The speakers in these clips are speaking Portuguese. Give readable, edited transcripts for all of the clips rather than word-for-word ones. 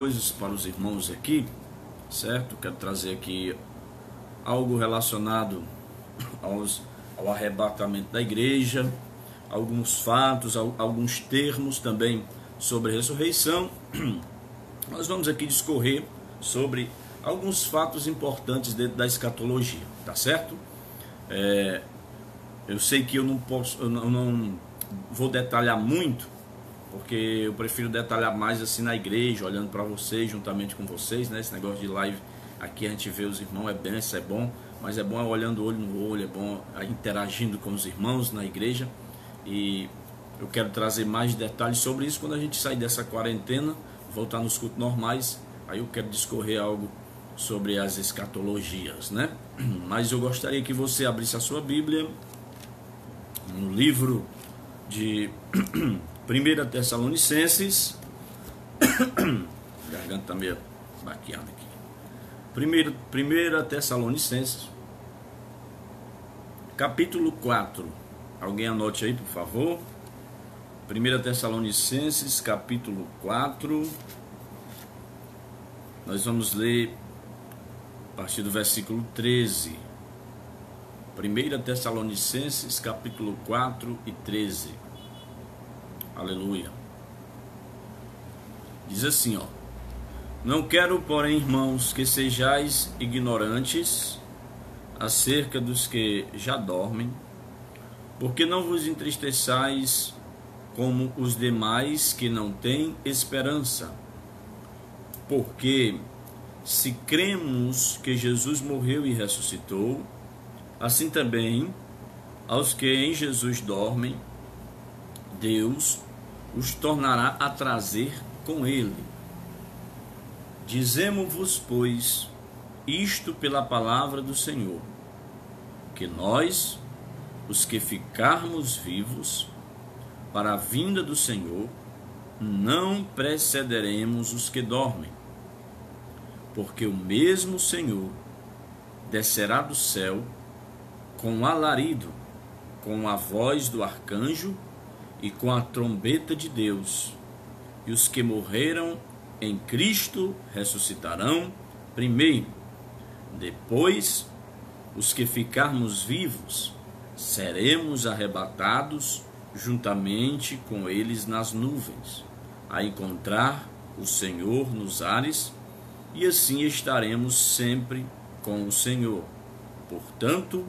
Coisas para os irmãos aqui, certo? Quero trazer aqui algo relacionado ao arrebatamento da igreja, alguns fatos, alguns termos também sobre a ressurreição. Nós vamos aqui discorrer sobre alguns fatos importantes dentro da escatologia, tá certo? Eu sei que eu não vou detalhar muito, porque eu prefiro detalhar mais assim na igreja, olhando para vocês, juntamente com vocês, né? Esse negócio de live aqui a gente vê os irmãos, é bom, mas é bom olhando olho no olho, é bom interagindo com os irmãos na igreja. E eu quero trazer mais detalhes sobre isso quando a gente sair dessa quarentena, voltar nos cultos normais. Aí eu quero discorrer algo sobre as escatologias, né? Mas eu gostaria que você abrisse a sua Bíblia no livro de 1 Tessalonicenses. A garganta está meio baqueada aqui. 1 Tessalonicenses, capítulo 4. Alguém anote aí, por favor. 1 Tessalonicenses, capítulo 4. Nós vamos ler a partir do versículo 13. 1 Tessalonicenses, capítulo 4 e 13. Aleluia. Diz assim, ó: Não quero, porém, irmãos, que sejais ignorantes acerca dos que já dormem, porque não vos entristeçais como os demais que não têm esperança. Porque se cremos que Jesus morreu e ressuscitou, assim também aos que em Jesus dormem, Deus os tornará a trazer com ele. Dizemo-vos, pois, isto pela palavra do Senhor, que nós, os que ficarmos vivos para a vinda do Senhor, não precederemos os que dormem, porque o mesmo Senhor descerá do céu com alarido, com a voz do arcanjo e com a trombeta de Deus, e os que morreram em Cristo ressuscitarão primeiro. Depois, os que ficarmos vivos, seremos arrebatados juntamente com eles nas nuvens, a encontrar o Senhor nos ares, e assim estaremos sempre com o Senhor. Portanto,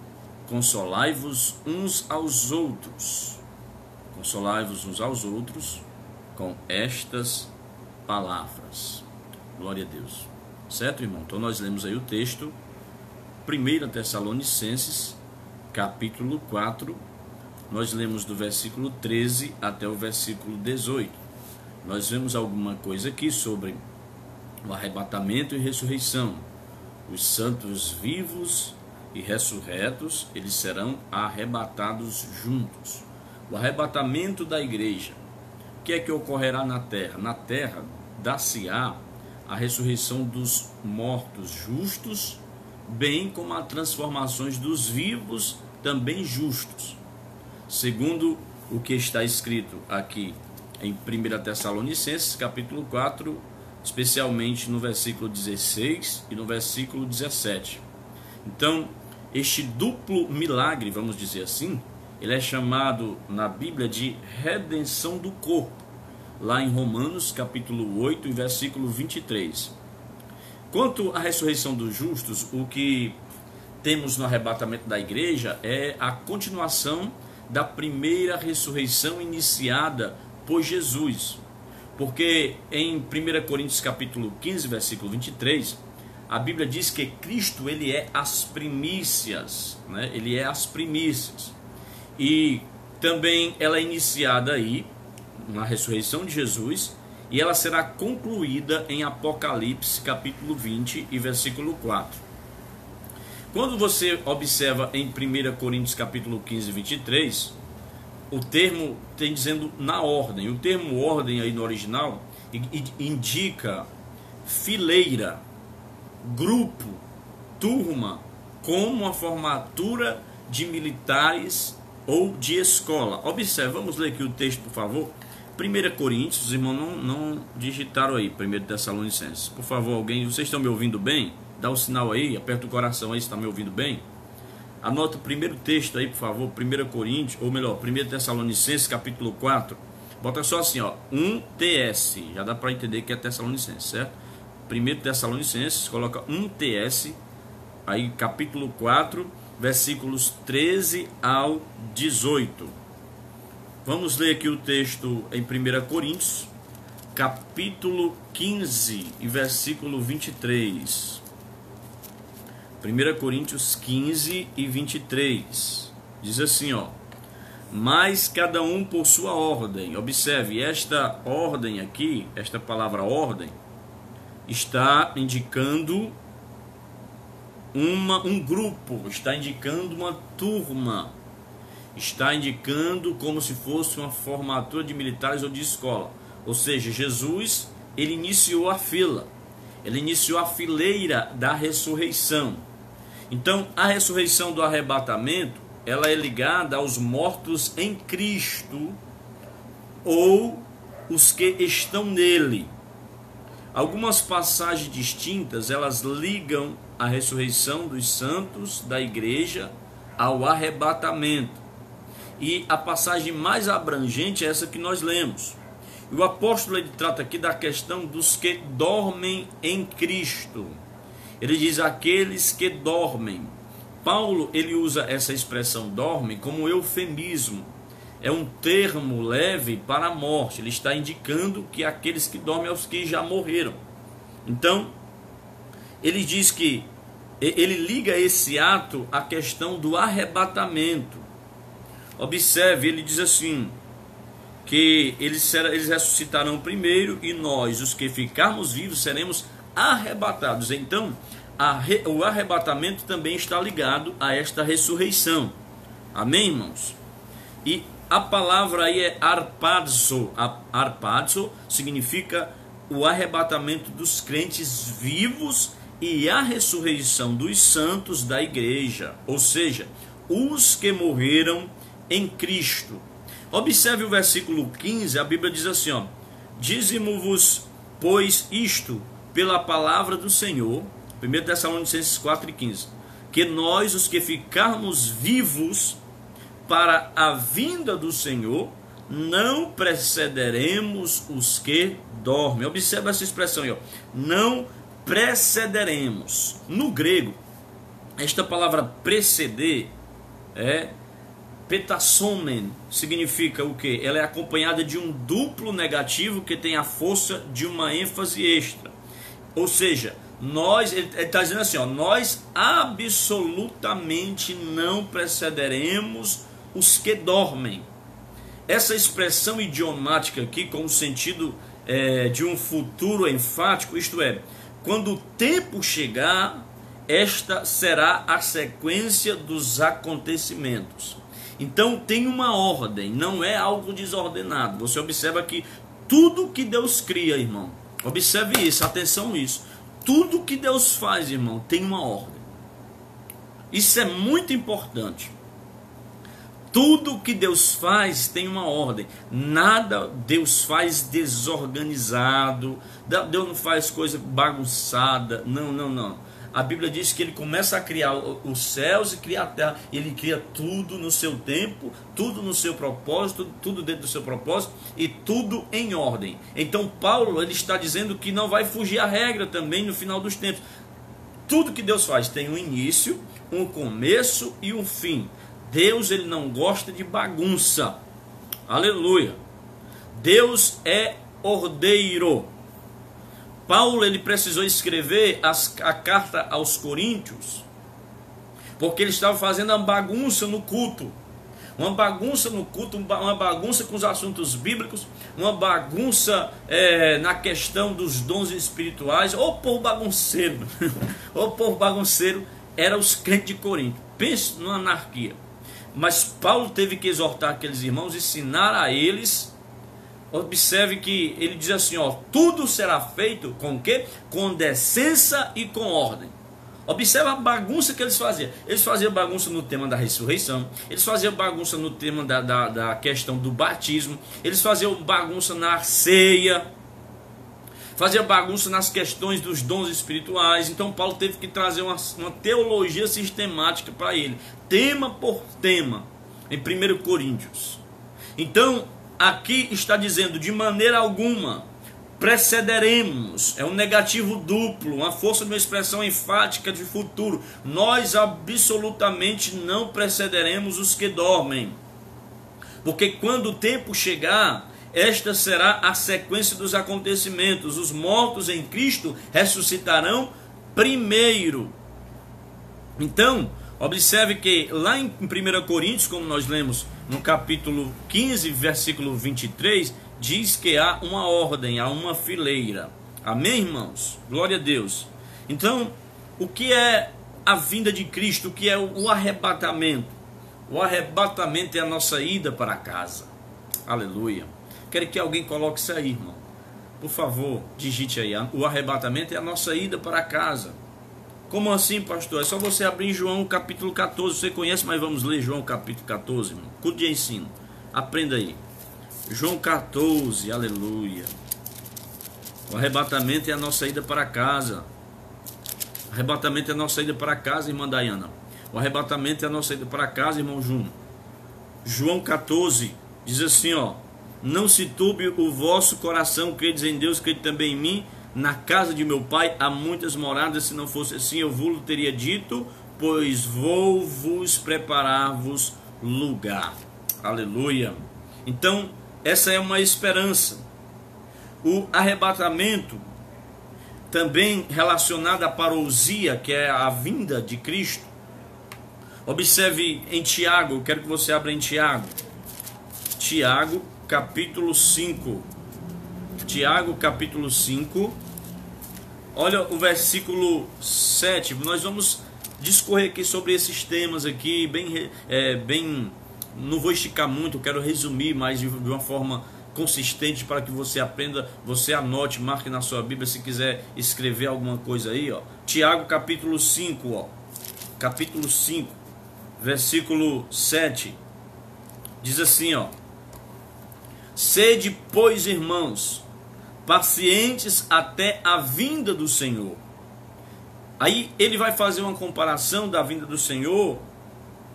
consolai-vos uns aos outros. Consolai-vos uns aos outros com estas palavras. Glória a Deus. Certo, irmão? Então nós lemos aí o texto, 1 Tessalonicenses, capítulo 4. Nós lemos do versículo 13 até o versículo 18. Nós vemos alguma coisa aqui sobre o arrebatamento e ressurreição. Os santos vivos e ressurretos, eles serão arrebatados juntos. O arrebatamento da igreja. O que é que ocorrerá na terra? Na terra dar-se-á a ressurreição dos mortos justos, bem como as transformações dos vivos também justos, segundo o que está escrito aqui em 1 Tessalonicenses, capítulo 4, especialmente no versículo 16 e no versículo 17. Então, este duplo milagre, vamos dizer assim, ele é chamado na Bíblia de redenção do corpo, lá em Romanos capítulo 8 e versículo 23. Quanto à ressurreição dos justos, o que temos no arrebatamento da igreja é a continuação da primeira ressurreição iniciada por Jesus. Porque em 1 Coríntios capítulo 15, versículo 23, a Bíblia diz que Cristo, ele é as primícias, né? Ele é as primícias. E também ela é iniciada aí na ressurreição de Jesus, e ela será concluída em Apocalipse capítulo 20 e versículo 4. Quando você observa em 1 Coríntios capítulo 15, 23, o termo tem dizendo na ordem. O termo ordem aí no original indica fileira, grupo, turma, como a formatura de militares ou de escola. Observe, vamos ler aqui o texto, por favor. 1 Coríntios, os irmãos não digitaram aí, 1 Tessalonicenses. Por favor, alguém, vocês estão me ouvindo bem? Dá um sinal aí, aperta o coração aí se está me ouvindo bem. Anota o primeiro texto aí, por favor, 1 Coríntios, ou melhor, 1 Tessalonicenses, capítulo 4. Bota só assim, ó, 1 TS, já dá para entender que é Tessalonicenses, certo? 1 Tessalonicenses, coloca 1 TS, aí capítulo 4, versículos 13 ao 18. Vamos ler aqui o texto em 1 Coríntios, capítulo 15 e versículo 23. 1 Coríntios 15 e 23. Diz assim, ó: mas cada um por sua ordem. Observe, esta ordem aqui, esta palavra ordem, está indicando um grupo, está indicando uma turma, está indicando como se fosse uma formatura de militares ou de escola. Ou seja, Jesus, ele iniciou a fila, ele iniciou a fileira da ressurreição. Então, a ressurreição do arrebatamento, ela é ligada aos mortos em Cristo ou os que estão nele. Algumas passagens distintas, elas ligam a ressurreição dos santos da igreja ao arrebatamento. E a passagem mais abrangente é essa que nós lemos. E o apóstolo, ele trata aqui da questão dos que dormem em Cristo. Ele diz aqueles que dormem. Paulo, ele usa essa expressão dorme como eufemismo. É um termo leve para a morte. Ele está indicando que aqueles que dormem são os que já morreram. Então, ele diz que ele liga esse ato à questão do arrebatamento. Observe, ele diz assim, que eles ressuscitarão primeiro e nós, os que ficarmos vivos, seremos arrebatados. Então, o arrebatamento também está ligado a esta ressurreição. Amém, irmãos? E a palavra aí é arpazo. Arpazo significa o arrebatamento dos crentes vivos e a ressurreição dos santos da igreja, ou seja, os que morreram em Cristo. Observe o versículo 15, a Bíblia diz assim, ó: dize-mo-vos, pois, isto pela palavra do Senhor, 1 Tessalonicenses 4:15, que nós, os que ficarmos vivos para a vinda do Senhor, não precederemos os que dormem. Observe essa expressão aí, ó, não precederemos. No grego, esta palavra preceder é petassomen, significa o quê? Ela é acompanhada de um duplo negativo que tem a força de uma ênfase extra. Ou seja, ele está dizendo assim, ó, nós absolutamente não precederemos os que dormem. Essa expressão idiomática aqui, com o sentido de um futuro enfático, isto é, quando o tempo chegar, esta será a sequência dos acontecimentos. Então tem uma ordem, não é algo desordenado. Você observa que tudo que Deus cria, irmão, observe isso, atenção nisso. Tudo que Deus faz, irmão, tem uma ordem. Isso é muito importante. Tudo que Deus faz tem uma ordem. Nada Deus faz desorganizado. Deus não faz coisa bagunçada. Não. A Bíblia diz que ele começa a criar os céus e criar a terra. Ele cria tudo no seu tempo, tudo no seu propósito, tudo dentro do seu propósito e tudo em ordem. Então Paulo, ele está dizendo que não vai fugir à regra também no final dos tempos. Tudo que Deus faz tem um início, um começo e um fim. Deus, ele não gosta de bagunça. Aleluia. Deus é ordeiro. Paulo, ele precisou escrever a carta aos Coríntios, porque ele estava fazendo uma bagunça no culto. Uma bagunça no culto, uma bagunça com os assuntos bíblicos, uma bagunça na questão dos dons espirituais. Ô povo bagunceiro, ô povo bagunceiro, eram os crentes de Corinto. Pense numa anarquia. Mas Paulo teve que exortar aqueles irmãos, ensinar a eles. Observe que ele diz assim, ó, tudo será feito com o quê? Com decência e com ordem. Observa a bagunça que eles faziam. Eles faziam bagunça no tema da ressurreição. Eles faziam bagunça no tema da questão do batismo. Eles faziam bagunça na ceia. Faziam bagunça nas questões dos dons espirituais. Então Paulo teve que trazer uma teologia sistemática para ele. Tema por tema. Em 1 Coríntios. Então aqui está dizendo: de maneira alguma precederemos, é um negativo duplo, uma força de uma expressão enfática de futuro. Nós absolutamente não precederemos os que dormem, porque quando o tempo chegar, esta será a sequência dos acontecimentos. Os mortos em Cristo ressuscitarão primeiro. Então, observe que lá em 1 Coríntios, como nós lemos no capítulo 15, versículo 23, diz que há uma ordem, há uma fileira. Amém, irmãos? Glória a Deus. Então, o que é a vinda de Cristo? O que é o arrebatamento? O arrebatamento é a nossa ida para casa. Aleluia. Quero que alguém coloque isso aí, irmão. Por favor, digite aí. O arrebatamento é a nossa ida para casa. Como assim, pastor? É só você abrir João capítulo 14. Você conhece, mas vamos ler João capítulo 14, irmão. Culto de ensino. Aprenda aí. João 14, aleluia. O arrebatamento é a nossa ida para casa. O arrebatamento é a nossa ida para casa, irmã Dayana. O arrebatamento é a nossa ida para casa, irmão Júnior. João 14 diz assim, ó: não se turbe o vosso coração, credes em Deus, crede também em mim. Na casa de meu pai há muitas moradas, se não fosse assim eu vos teria dito, pois vou vos preparar-vos lugar. Aleluia. Então, essa é uma esperança. O arrebatamento, também relacionado à parousia, que é a vinda de Cristo. Observe em Tiago, eu quero que você abra em Tiago. Tiago, capítulo 5. Tiago, capítulo 5. Olha o versículo 7. Nós vamos discorrer aqui sobre esses temas aqui, bem, não vou esticar muito, eu quero resumir, mas de uma forma consistente para que você aprenda, você anote, marque na sua Bíblia, se quiser escrever alguma coisa aí, ó. Tiago, capítulo 5, ó. Capítulo 5, versículo 7. Diz assim, ó: sede, pois, irmãos, pacientes até a vinda do Senhor. Aí ele vai fazer uma comparação da vinda do Senhor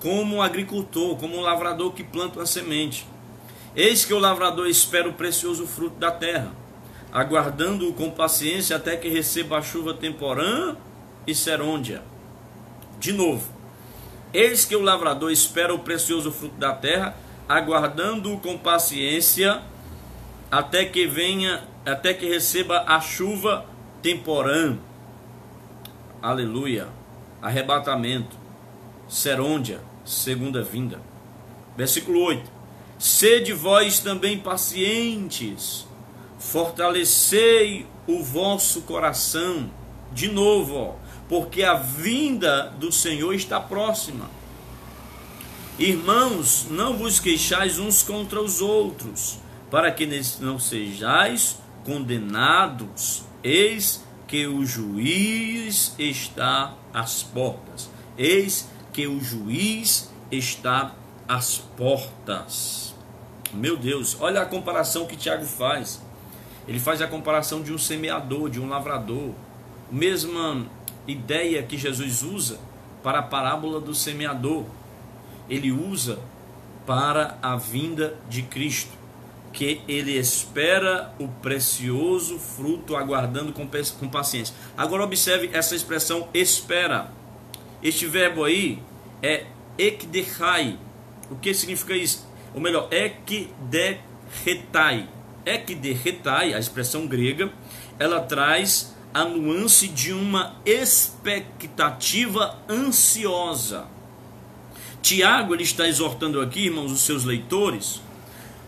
como um agricultor, como um lavrador que planta uma semente. Eis que o lavrador espera o precioso fruto da terra, aguardando-o com paciência até que receba a chuva temporã e serôdia. De novo, eis que o lavrador espera o precioso fruto da terra, aguardando-o com paciência até que receba a chuva temporã. Aleluia. Arrebatamento, serôdia, segunda vinda. Versículo 8: sede vós também pacientes, fortalecei o vosso coração. De novo, ó, porque a vinda do Senhor está próxima. Irmãos, não vos queixais uns contra os outros, para que não sejais condenados. Eis que o juiz está às portas. Eis que o juiz está às portas. Meu Deus, olha a comparação que Tiago faz. Ele faz a comparação de um semeador, de um lavrador. A mesma ideia que Jesus usa para a parábola do semeador, ele usa para a vinda de Cristo, que ele espera o precioso fruto, aguardando com paciência. Agora observe essa expressão espera. Este verbo aí é ekdechai. O que significa isso? Ou melhor, ekdechetai. Ekdechetai, a expressão grega, ela traz a nuance de uma expectativa ansiosa. Tiago, ele está exortando aqui, irmãos, os seus leitores,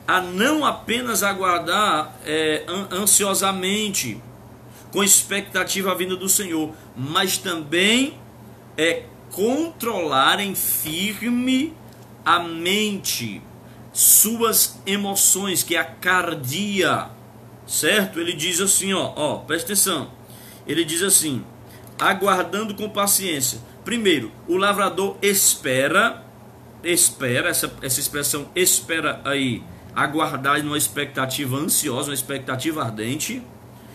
a não apenas aguardar ansiosamente, com expectativa a vinda do Senhor, mas também controlarem firme a mente, suas emoções, que é a cardia, certo? Ele diz assim, ó, presta atenção, ele diz assim: aguardando com paciência. Primeiro, o lavrador espera, essa expressão espera aí, aguardar numa expectativa ansiosa, uma expectativa ardente.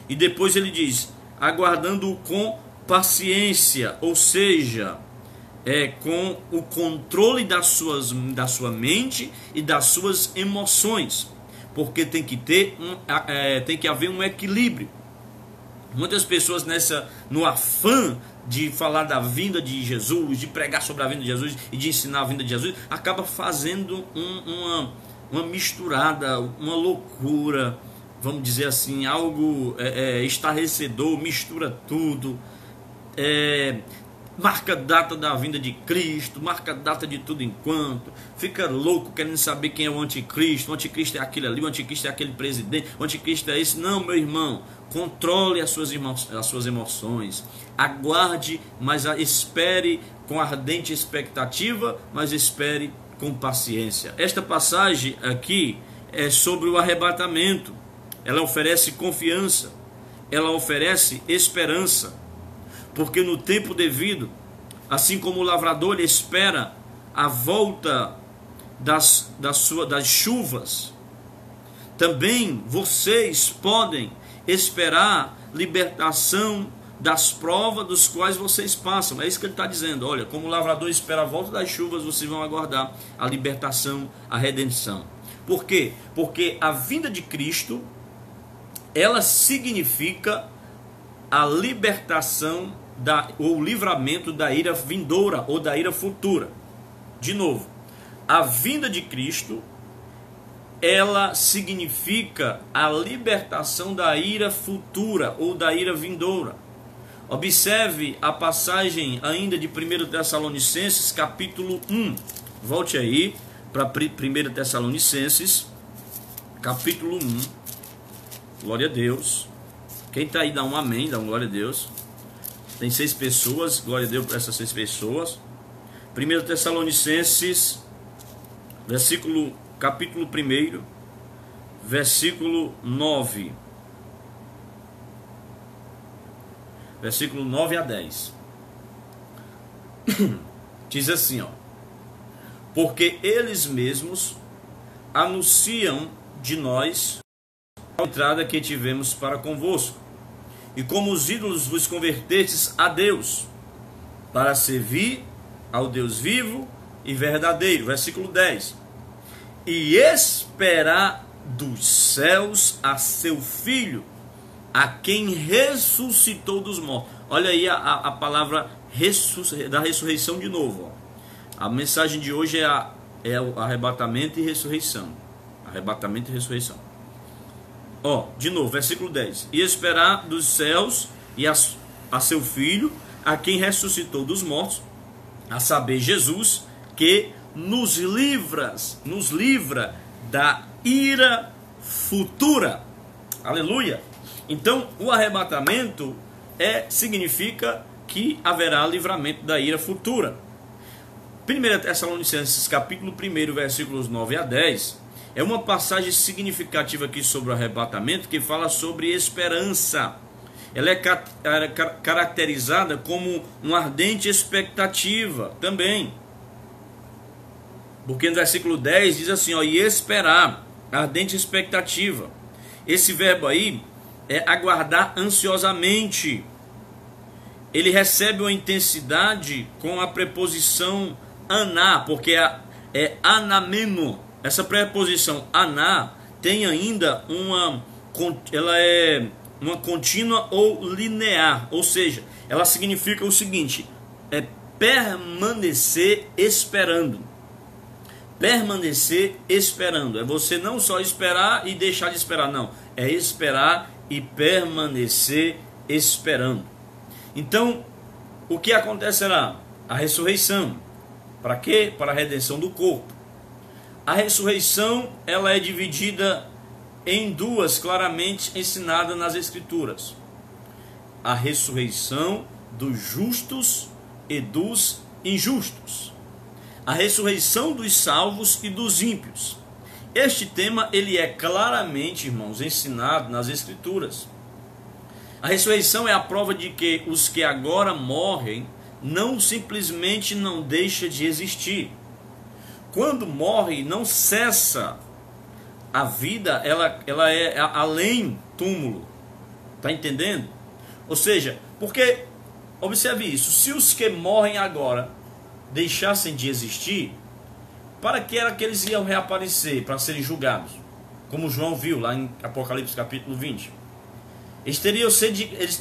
E depois ele diz, aguardando com paciência, ou seja, com o controle da sua mente e das suas emoções, porque tem que haver um equilíbrio. Muitas pessoas no afã de falar da vinda de Jesus, de pregar sobre a vinda de Jesus e de ensinar a vinda de Jesus, acaba fazendo uma misturada, uma loucura, vamos dizer assim, algo estarrecedor, mistura tudo, marca a data da vinda de Cristo, marca a data de tudo enquanto, fica louco querendo saber quem é o anticristo. O anticristo é aquele ali, o anticristo é aquele presidente, o anticristo é esse. Não, meu irmão, controle as suas emoções, aguarde, mas espere com ardente expectativa, mas espere com paciência. Esta passagem aqui é sobre o arrebatamento. Ela oferece confiança, ela oferece esperança, porque no tempo devido, assim como o lavrador espera a volta das chuvas, também vocês podem esperar libertação das provas dos quais vocês passam. É isso que ele está dizendo. Olha, como o lavrador espera a volta das chuvas, vocês vão aguardar a libertação, a redenção. Por quê? Porque a vinda de Cristo, ela significa a libertação ou livramento da ira vindoura ou da ira futura. De novo, a vinda de Cristo, ela significa a libertação da ira futura ou da ira vindoura. Observe a passagem ainda de 1 Tessalonicenses, capítulo 1. Volte aí para 1 Tessalonicenses, capítulo 1. Glória a Deus. Quem está aí dá um amém, dá um glória a Deus. Tem 6 pessoas, glória a Deus para essas 6 pessoas. 1 Tessalonicenses, capítulo 1, versículo 9. Versículo 9 a 10. Diz assim, ó: porque eles mesmos anunciam de nós a entrada que tivemos para convosco, e como os ídolos vos convertestes a Deus, para servir ao Deus vivo e verdadeiro. Versículo 10. E esperar dos céus a seu Filho, a quem ressuscitou dos mortos. Olha aí a palavra da ressurreição de novo. Ó. A mensagem de hoje é o arrebatamento e ressurreição. Arrebatamento e ressurreição. Ó, de novo, versículo 10. E esperar dos céus e a seu Filho, a quem ressuscitou dos mortos, a saber, Jesus, que nos livra da ira futura. Aleluia! Então, o arrebatamento significa que haverá livramento da ira futura. 1 Tessalonicenses, capítulo 1, versículos 9 a 10, é uma passagem significativa aqui sobre o arrebatamento, que fala sobre esperança. Ela é caracterizada como uma ardente expectativa também. Porque no versículo 10 diz assim, ó, e esperar, ardente expectativa. Esse verbo aí é aguardar ansiosamente. Ele recebe uma intensidade com a preposição aná, porque é anameno. Essa preposição aná tem ainda ela é uma contínua ou linear, ou seja, ela significa o seguinte, é permanecer esperando. Permanecer esperando, é você não só esperar e deixar de esperar, não, é esperar e permanecer esperando. Então, o que acontecerá? A ressurreição. Para quê? Para a redenção do corpo. A ressurreição, ela é dividida em duas, claramente ensinadas nas Escrituras. A ressurreição dos justos e dos injustos. A ressurreição dos salvos e dos ímpios. Este tema, ele é claramente, irmãos, ensinado nas Escrituras. A ressurreição é a prova de que os que agora morrem não simplesmente não deixam de existir. Quando morre, não cessa a vida, ela é além túmulo. Está entendendo? Ou seja, porque, observe isso, se os que morrem agora deixassem de existir, para que era que eles iam reaparecer? Para serem julgados, como João viu lá em Apocalipse capítulo 20. Eles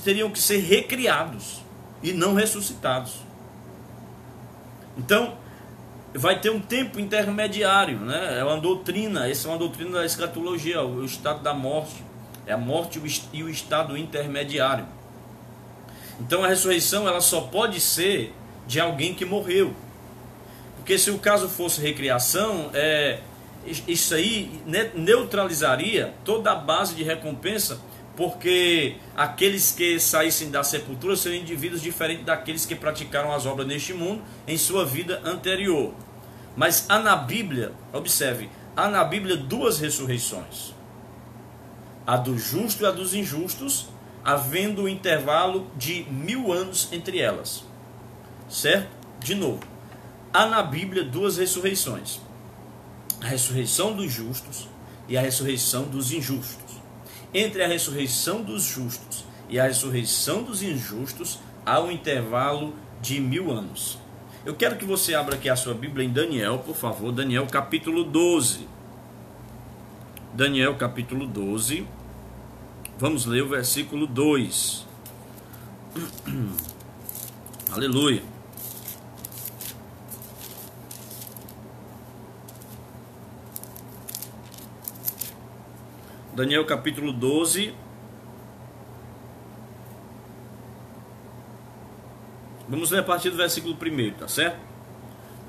teriam que ser recriados e não ressuscitados. Então, vai ter um tempo intermediário, né? É uma doutrina, essa é uma doutrina da escatologia, o estado da morte. É a morte e o estado intermediário. Então a ressurreição ela só pode ser de alguém que morreu. Porque se o caso fosse recriação, isso aí neutralizaria toda a base de recompensa, porque aqueles que saíssem da sepultura seriam indivíduos diferentes daqueles que praticaram as obras neste mundo em sua vida anterior. Mas há na Bíblia, observe, há na Bíblia duas ressurreições. A do justo e a dos injustos, havendo um intervalo de 1000 anos entre elas. Certo? De novo, há na Bíblia duas ressurreições. A ressurreição dos justos e a ressurreição dos injustos. Entre a ressurreição dos justos e a ressurreição dos injustos, há um intervalo de 1000 anos. Eu quero que você abra aqui a sua Bíblia em Daniel, por favor. Daniel capítulo 12. Daniel capítulo 12. Vamos ler o versículo 2. Aleluia. Daniel capítulo 12. Vamos ler a partir do versículo 1, tá certo?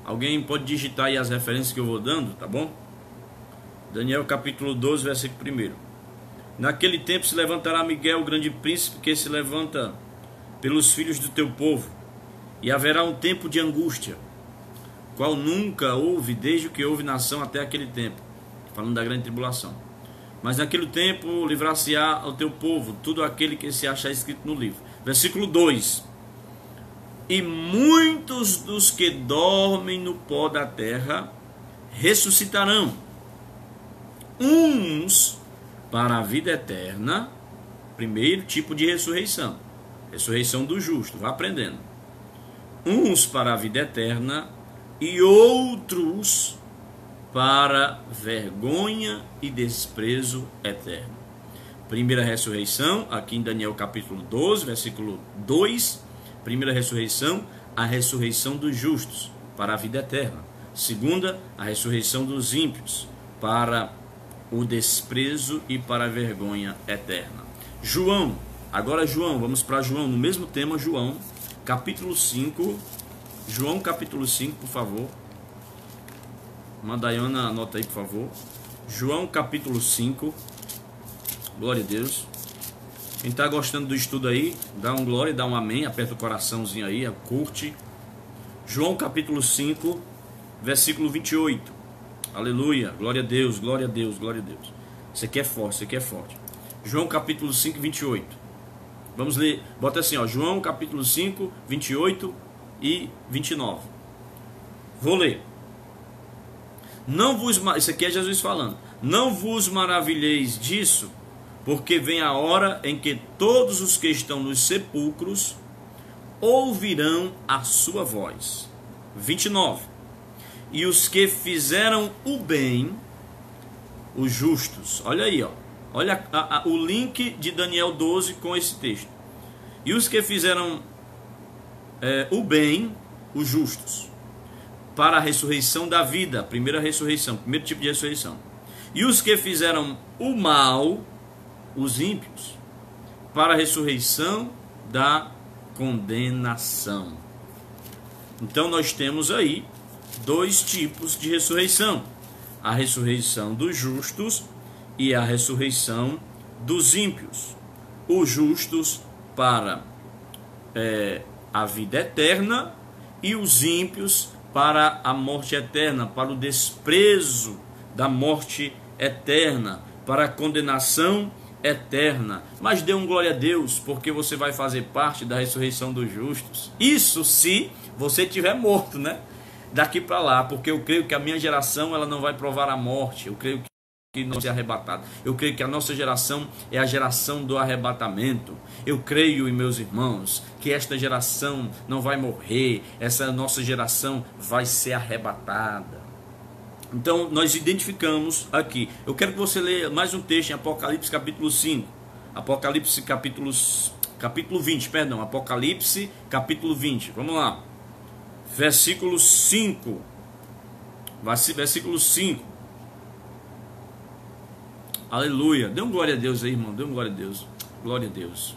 Alguém pode digitar aí as referências que eu vou dando, tá bom? Daniel capítulo 12, versículo 1. Naquele tempo se levantará Miguel, o grande príncipe, que se levanta pelos filhos do teu povo, e haverá um tempo de angústia, qual nunca houve desde que houve nação até aquele tempo. Falando da grande tribulação. Mas naquele tempo livrar-se-á ao teu povo tudo aquele que se achar escrito no livro. Versículo 2. E muitos dos que dormem no pó da terra ressuscitarão, uns para a vida eterna. Primeiro tipo de ressurreição, ressurreição do justo, vá aprendendo. Uns para a vida eterna e outros para vergonha e desprezo eterno. Primeira ressurreição, aqui em Daniel capítulo 12, versículo 2. Primeira ressurreição, a ressurreição dos justos para a vida eterna. Segunda, a ressurreição dos ímpios para o desprezo e para a vergonha eterna. João, agora João, vamos para João, no mesmo tema, João, capítulo 5. João capítulo 5, por favor. Madaiana, anota aí, por favor. João capítulo 5. Glória a Deus. Quem está gostando do estudo aí, dá um glória, dá um amém, aperta o coraçãozinho aí, curte. João capítulo 5, versículo 28. Aleluia, glória a Deus, glória a Deus, glória a Deus. Isso aqui é forte, isso aqui é forte. João capítulo 5, 28. Vamos ler, bota assim, ó, João capítulo 5, 28 e 29. Vou ler. Isso aqui é Jesus falando. Não vos maravilheis disso, porque vem a hora em que todos os que estão nos sepulcros ouvirão a sua voz. 29. E os que fizeram o bem, os justos. Olha aí, ó. Olha o link de Daniel 12 com esse texto. E os que fizeram o bem, os justos, para a ressurreição da vida, primeira ressurreição, primeiro tipo de ressurreição. E os que fizeram o mal, os ímpios, para a ressurreição da condenação. Então nós temos aí dois tipos de ressurreição: a ressurreição dos justos e a ressurreição dos ímpios. Os justos para a vida eterna e os ímpios para a morte eterna, para o desprezo da morte eterna, para a condenação eterna. Mas dê um glória a Deus, porque você vai fazer parte da ressurreição dos justos. Isso se você estiver morto, né? Daqui para lá, porque eu creio que a minha geração ela não vai provar a morte. Eu creio que não vai ser arrebatado. Eu creio que a nossa geração é a geração do arrebatamento. Eu creio, meus irmãos, que esta geração não vai morrer. Essa nossa geração vai ser arrebatada. Então nós identificamos aqui. Eu quero que você leia mais um texto em Apocalipse capítulo 5. Apocalipse capítulo 20, perdão. Apocalipse capítulo 20. Vamos lá. Versículo 5. Versículo 5. Aleluia. Dê um glória a Deus aí, irmão. Dê um glória a Deus. Glória a Deus.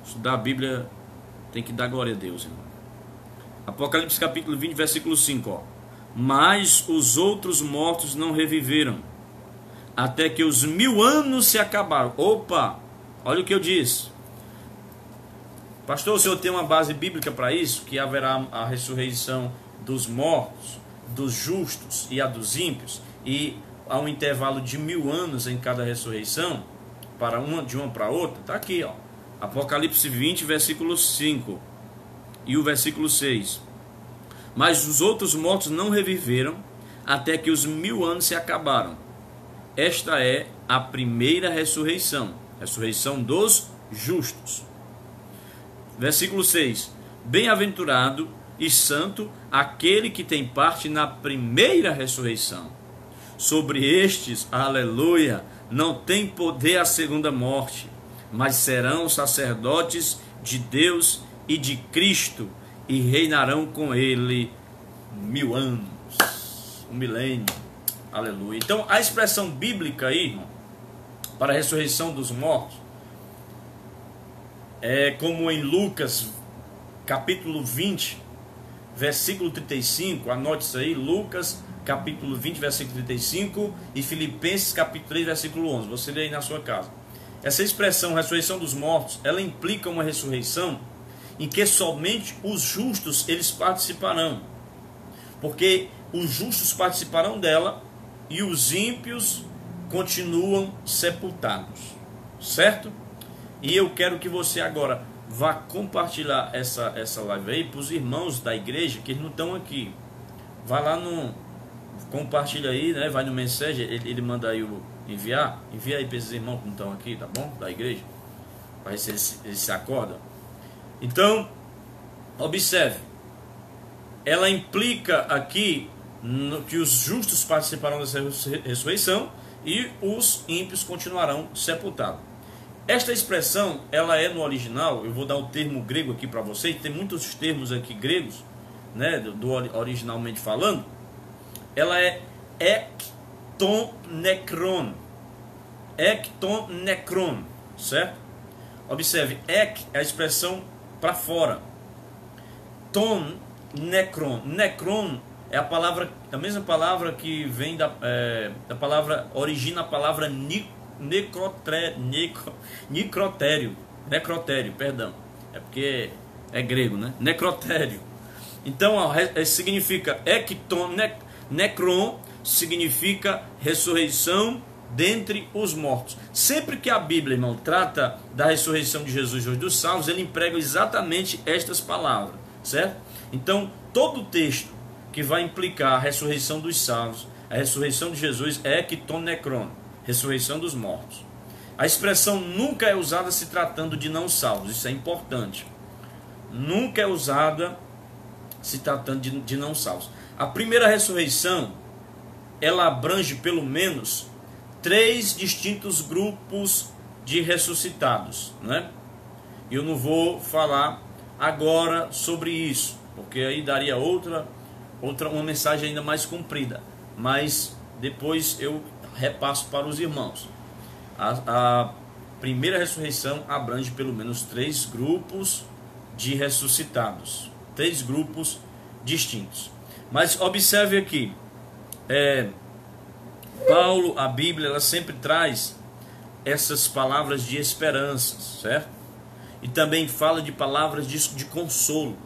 Estudar a Bíblia tem que dar glória a Deus, irmão. Apocalipse capítulo 20, versículo 5, ó. Mas os outros mortos não reviveram, até que os 1000 anos se acabaram. Opa, olha o que eu disse. Pastor, o senhor tem uma base bíblica para isso? Que haverá a ressurreição dos mortos, dos justos e a dos ímpios, e há um intervalo de 1000 anos em cada ressurreição, para de uma para outra. Está aqui, ó. Apocalipse 20, versículo 5 e o versículo 6. Mas os outros mortos não reviveram, até que os 1000 anos se acabaram. Esta é a primeira ressurreição, ressurreição dos justos. Versículo 6. Bem-aventurado e santo aquele que tem parte na primeira ressurreição. Sobre estes, aleluia, não tem poder a segunda morte, mas serão sacerdotes de Deus e de Cristo, e reinarão com ele 1000 anos, um milênio, aleluia. Então a expressão bíblica aí, irmão, para a ressurreição dos mortos, é como em Lucas capítulo 20, versículo 35, anote isso aí, Lucas capítulo 20, versículo 35, e Filipenses capítulo 3, versículo 11, você lê aí na sua casa. Essa expressão, ressurreição dos mortos, ela implica uma ressurreição em que somente os justos eles participarão, porque os justos participarão dela e os ímpios continuam sepultados, certo? E eu quero que você agora vá compartilhar essa live aí para os irmãos da igreja que eles não estão aqui. Vai lá no compartilha aí, né? Vai no mensagem, ele manda aí envia aí para esses irmãos que não estão aqui, tá bom? Da igreja, para ver se eles se acordam. Então, observe, ela implica aqui que os justos participarão dessa ressurreição e os ímpios continuarão sepultados. Esta expressão, ela é no original, eu vou dar o termo grego aqui para vocês, tem muitos termos aqui gregos, né, originalmente falando, ela é ektonekron, certo? Observe, ek é a expressão para fora. Ton, necron. Necron é a mesma palavra que vem da palavra, origina a palavra necrotério, perdão. É porque é grego, né? Necrotério. Então, significa necron significa ressurreição dentre os mortos. Sempre que a Bíblia, irmão, trata da ressurreição de Jesus hoje dos salvos, ele emprega exatamente estas palavras, certo? Então, todo o texto que vai implicar a ressurreição dos salvos, a ressurreição de Jesus é ektonekron, ressurreição dos mortos. A expressão nunca é usada se tratando de não salvos, isso é importante. Nunca é usada se tratando de não salvos. A primeira ressurreição, ela abrange pelo menos 3 distintos grupos de ressuscitados, né? Eu não vou falar agora sobre isso, porque aí daria uma mensagem ainda mais comprida, mas depois eu repasso para os irmãos. A primeira ressurreição abrange pelo menos 3 grupos de ressuscitados, 3 grupos distintos. Mas observe aqui, Paulo, a Bíblia, ela sempre traz essas palavras de esperança, certo? E também fala de palavras de consolo.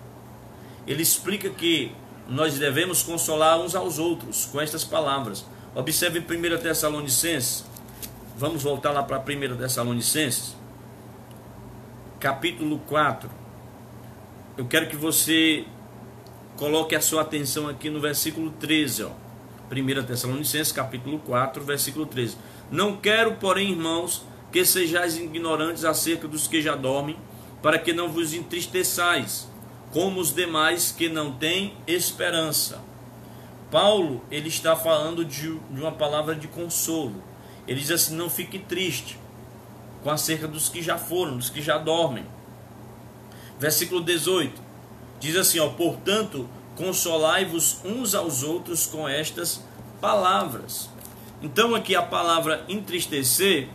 Ele explica que nós devemos consolar uns aos outros com estas palavras. Observe em 1 Tessalonicenses, Vamos voltar lá para 1 Tessalonicenses, capítulo 4. Eu quero que você coloque a sua atenção aqui no versículo 13. 1 Tessalonicenses, capítulo 4, versículo 13. Não quero, porém, irmãos, que sejais ignorantes acerca dos que já dormem, para que não vos entristeçais, como os demais que não têm esperança. Paulo, ele está falando de uma palavra de consolo. Ele diz assim: não fique triste com acerca dos que já foram, dos que já dormem. Versículo 18 diz assim: portanto, consolai-vos uns aos outros com estas palavras. Então aqui a palavra entristecer,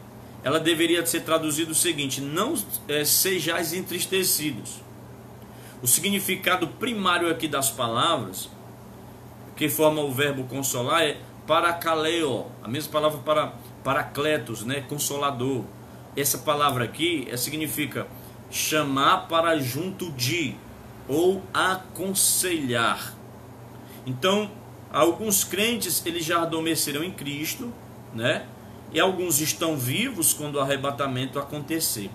ela deveria ser traduzida o seguinte: não sejais entristecidos. O significado primário aqui das palavras, que forma o verbo consolar, é parakaleo, a mesma palavra para paracletos, né? Consolador. Essa palavra aqui significa chamar para junto de, ou aconselhar. Então, alguns crentes, eles já adormeceram em Cristo, né? E alguns estão vivos quando o arrebatamento acontecer.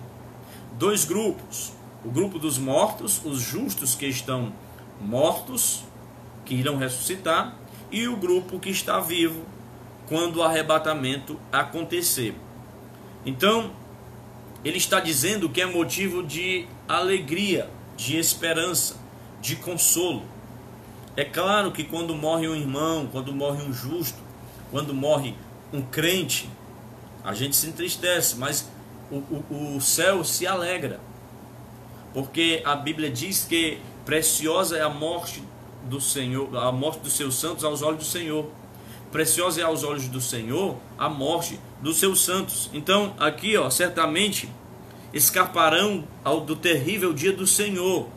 Dois grupos: o grupo dos mortos, os justos que estão mortos, que irão ressuscitar, e o grupo que está vivo quando o arrebatamento acontecer. Então, ele está dizendo que é motivo de alegria, de esperança, de consolo. É claro que quando morre um irmão, quando morre um justo, quando morre um crente, a gente se entristece, mas o céu se alegra, porque a Bíblia diz que preciosa é a morte do Senhor, a morte dos seus santos aos olhos do Senhor. Preciosa é aos olhos do Senhor a morte dos seus santos. Então aqui, certamente escaparão do terrível dia do Senhor,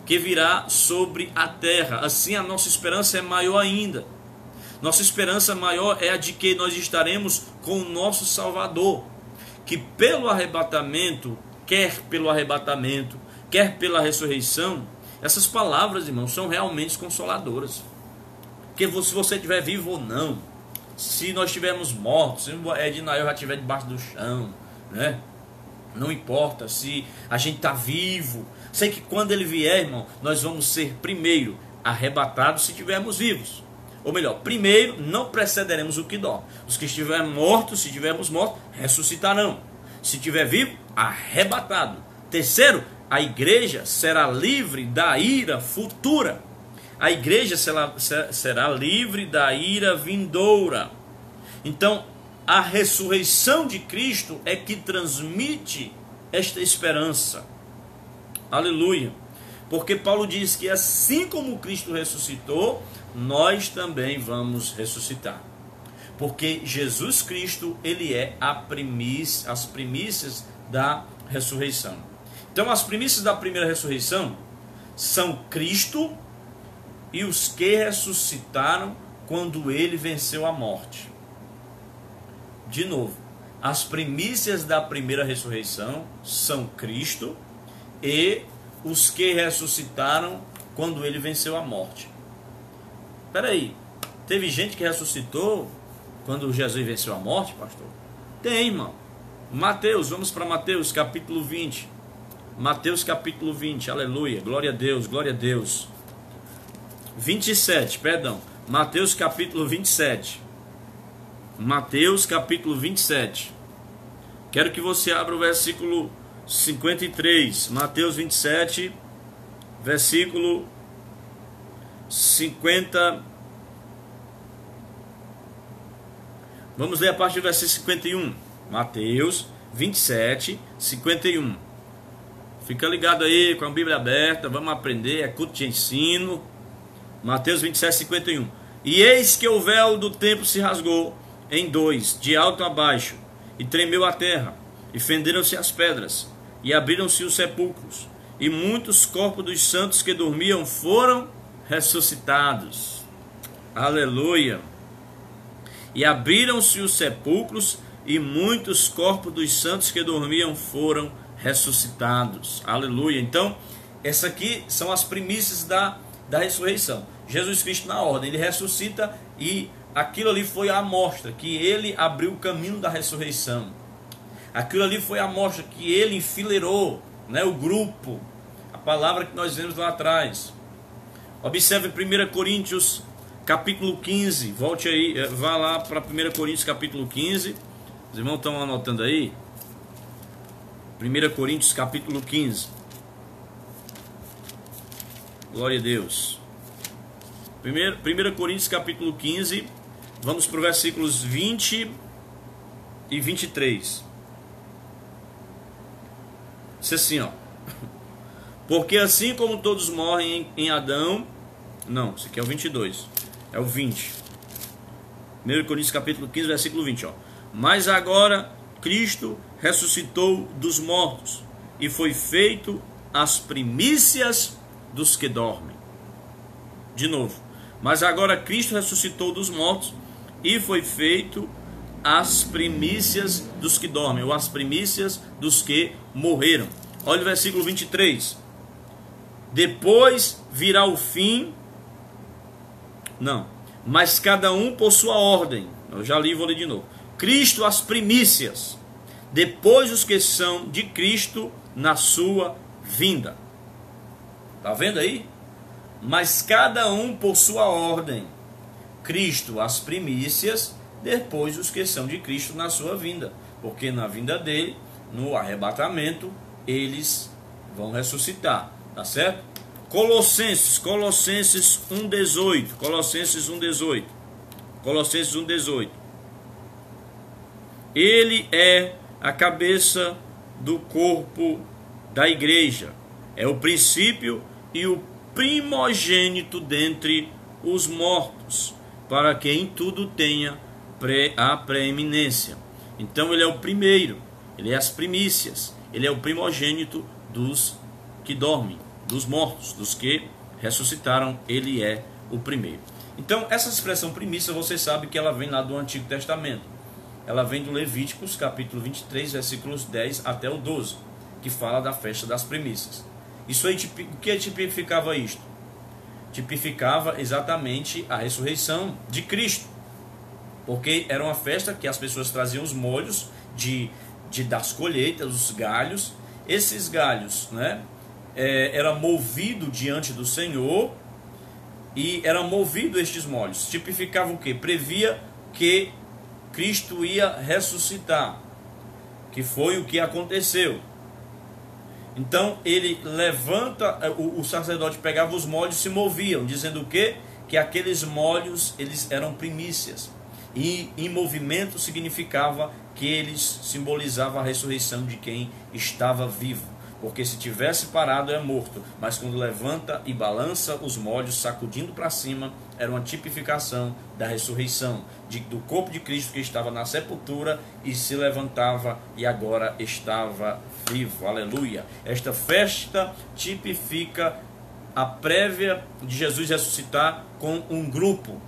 que virá sobre a terra. Assim a nossa esperança é maior ainda. Nossa esperança maior é a de que nós estaremos com o nosso Salvador, que pelo arrebatamento, quer pela ressurreição, essas palavras, irmãos, são realmente consoladoras. Porque se você estiver vivo ou não, se nós estivermos mortos, se o Ednael já estiver debaixo do chão, né? Não importa se a gente está vivo. Sei que quando ele vier, irmão, nós vamos ser primeiro arrebatados se estivermos vivos. Ou melhor, primeiro não precederemos o que dorme. Os que estiverem mortos, se estivermos mortos, ressuscitarão. Se estiver vivo, arrebatado. Terceiro, a igreja será livre da ira futura. A igreja será livre da ira vindoura. Então, a ressurreição de Cristo é que transmite esta esperança. Aleluia. Porque Paulo diz que assim como Cristo ressuscitou, nós também vamos ressuscitar. Porque Jesus Cristo, ele é as primícias da ressurreição. Então, as primícias da primeira ressurreição são Cristo e os que ressuscitaram quando ele venceu a morte. De novo, as primícias da primeira ressurreição são Cristo e os que ressuscitaram quando ele venceu a morte. Espera aí, teve gente que ressuscitou quando Jesus venceu a morte, pastor? Tem, irmão. Mateus, vamos para Mateus capítulo 20. Mateus capítulo 20, aleluia, glória a Deus, glória a Deus. 27, perdão, Mateus capítulo 27. Mateus capítulo 27. Quero que você abra o versículo 53. Mateus 27, versículo 50. Vamos ler a partir do versículo 51. Mateus 27, 51. Fica ligado aí com a Bíblia aberta, vamos aprender, é culto de ensino. Mateus 27, 51. E eis que o véu do templo se rasgou em dois, de alto a baixo, e tremeu a terra, e fenderam-se as pedras, e abriram-se os sepulcros, e muitos corpos dos santos que dormiam foram ressuscitados. Aleluia! E abriram-se os sepulcros, e muitos corpos dos santos que dormiam foram ressuscitados. Aleluia! Então, essas aqui são as primícias da ressurreição. Jesus Cristo na ordem, ele ressuscita e aquilo ali foi a amostra, que ele abriu o caminho da ressurreição. Aquilo ali foi a amostra que ele enfileirou, né, o grupo, a palavra que nós vemos lá atrás. Observe 1 Coríntios capítulo 15, volte aí, vá lá para 1 Coríntios capítulo 15, os irmãos estão anotando aí? 1 Coríntios capítulo 15, glória a Deus. 1 Coríntios capítulo 15, vamos para os versículos 20 e 23. Diz assim, ó: porque assim como todos morrem em Adão... Não, esse aqui é o 22. É o 20. 1 Coríntios capítulo 15, versículo 20, ó. Mas agora Cristo ressuscitou dos mortos e foi feito as primícias dos que dormem. De novo. Mas agora Cristo ressuscitou dos mortos e foi feito as primícias dos que dormem, ou as primícias dos que morreram. Olha o versículo 23. Depois virá o fim. Não. Mas cada um por sua ordem. Eu já li e vou ler de novo. Cristo as primícias. Depois os que são de Cristo na sua vinda. Está vendo aí? Mas cada um por sua ordem. Cristo as primícias. Depois os que são de Cristo na sua vinda. Porque na vinda dele, no arrebatamento, eles vão ressuscitar. Tá certo? Colossenses 1,18. Colossenses 1,18. Colossenses 1,18. Ele é a cabeça do corpo da igreja. É o princípio e o primogênito dentre os mortos, para que em tudo tenha a preeminência. Então ele é o primeiro, ele é as primícias, ele é o primogênito dos que dormem, dos mortos, dos que ressuscitaram, ele é o primeiro. Então essa expressão primícia, você sabe que ela vem lá do Antigo Testamento. Ela vem do Levíticos, capítulo 23, versículos 10 até o 12, que fala da festa das primícias. Isso aí, o que tipificava isto? Tipificava exatamente a ressurreição de Cristo, porque era uma festa que as pessoas traziam os molhos das colheitas, os galhos. Esses galhos, né, era movido diante do Senhor, e era movido estes molhos. Tipificava o que? Previa que Cristo ia ressuscitar, que foi o que aconteceu. Então ele levanta, o sacerdote pegava os molhos e se moviam, dizendo o quê? Que aqueles molhos, eles eram primícias. E em movimento significava que eles simbolizavam a ressurreição de quem estava vivo. Porque se tivesse parado é morto, mas quando levanta e balança os molhos, sacudindo para cima, era uma tipificação da ressurreição, do corpo de Cristo que estava na sepultura e se levantava e agora estava vivo. Aleluia! Esta festa tipifica a prévia de Jesus ressuscitar com um grupo,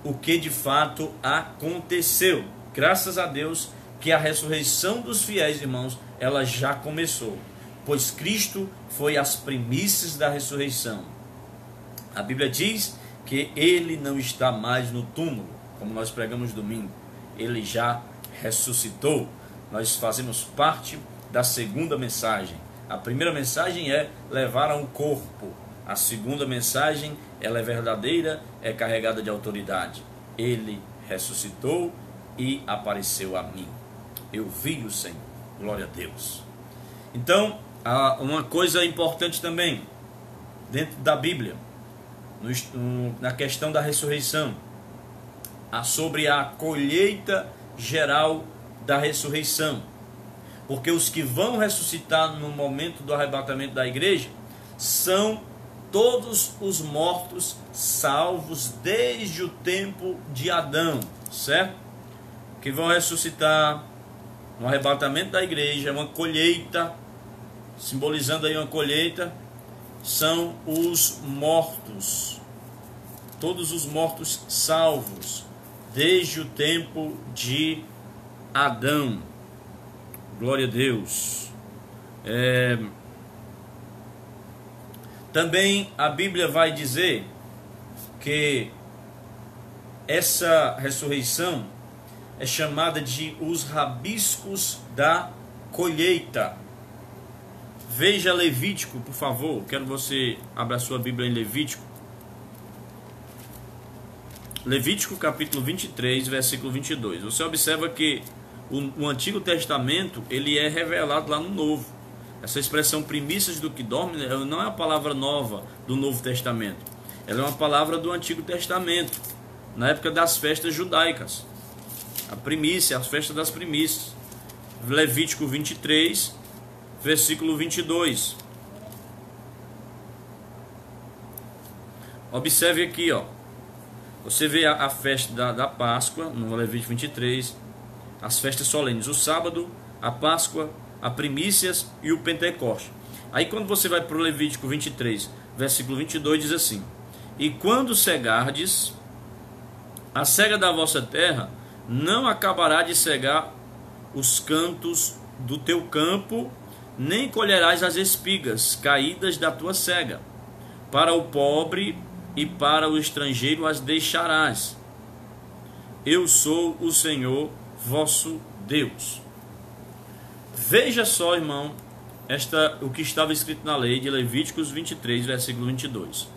o que de fato aconteceu. Graças a Deus que a ressurreição dos fiéis, irmãos, ela já começou, pois Cristo foi as primícias da ressurreição. A Bíblia diz que ele não está mais no túmulo, como nós pregamos domingo. Ele já ressuscitou. Nós fazemos parte da segunda mensagem. A primeira mensagem é levar a um corpo. A segunda mensagem, ela é verdadeira, é carregada de autoridade. Ele ressuscitou e apareceu a mim. Eu vi o Senhor. Glória a Deus. Então, uma coisa importante também, dentro da Bíblia, na questão da ressurreição, sobre a colheita geral da ressurreição. Porque os que vão ressuscitar no momento do arrebatamento da igreja são todos os mortos salvos desde o tempo de Adão, certo? Que vão ressuscitar no arrebatamento da igreja, uma colheita, simbolizando aí uma colheita, são os mortos, todos os mortos salvos desde o tempo de Adão. Glória a Deus. Também a Bíblia vai dizer que essa ressurreição é chamada de os rabiscos da colheita. Veja Levítico, por favor. Quero que você abra a sua Bíblia em Levítico. Levítico capítulo 23, versículo 22. Você observa que o Antigo Testamento ele é revelado lá no Novo. Essa expressão primícias do que dorme não é uma palavra nova do Novo Testamento. Ela é uma palavra do Antigo Testamento, na época das festas judaicas. A primícia, as festas das primícias. Levítico 23, versículo 22. Observe aqui, ó. Você vê a festa da Páscoa, no Levítico 23, as festas solenes, o sábado, a Páscoa, a primícias e o Pentecoste. Aí quando você vai para o Levítico 23, versículo 22, diz assim: e quando cegardes, a cega da vossa terra não acabará de cegar os cantos do teu campo, nem colherás as espigas caídas da tua cega. Para o pobre e para o estrangeiro as deixarás. Eu sou o Senhor vosso Deus. Veja só, irmão, o que estava escrito na lei de Levíticos 23, versículo 22.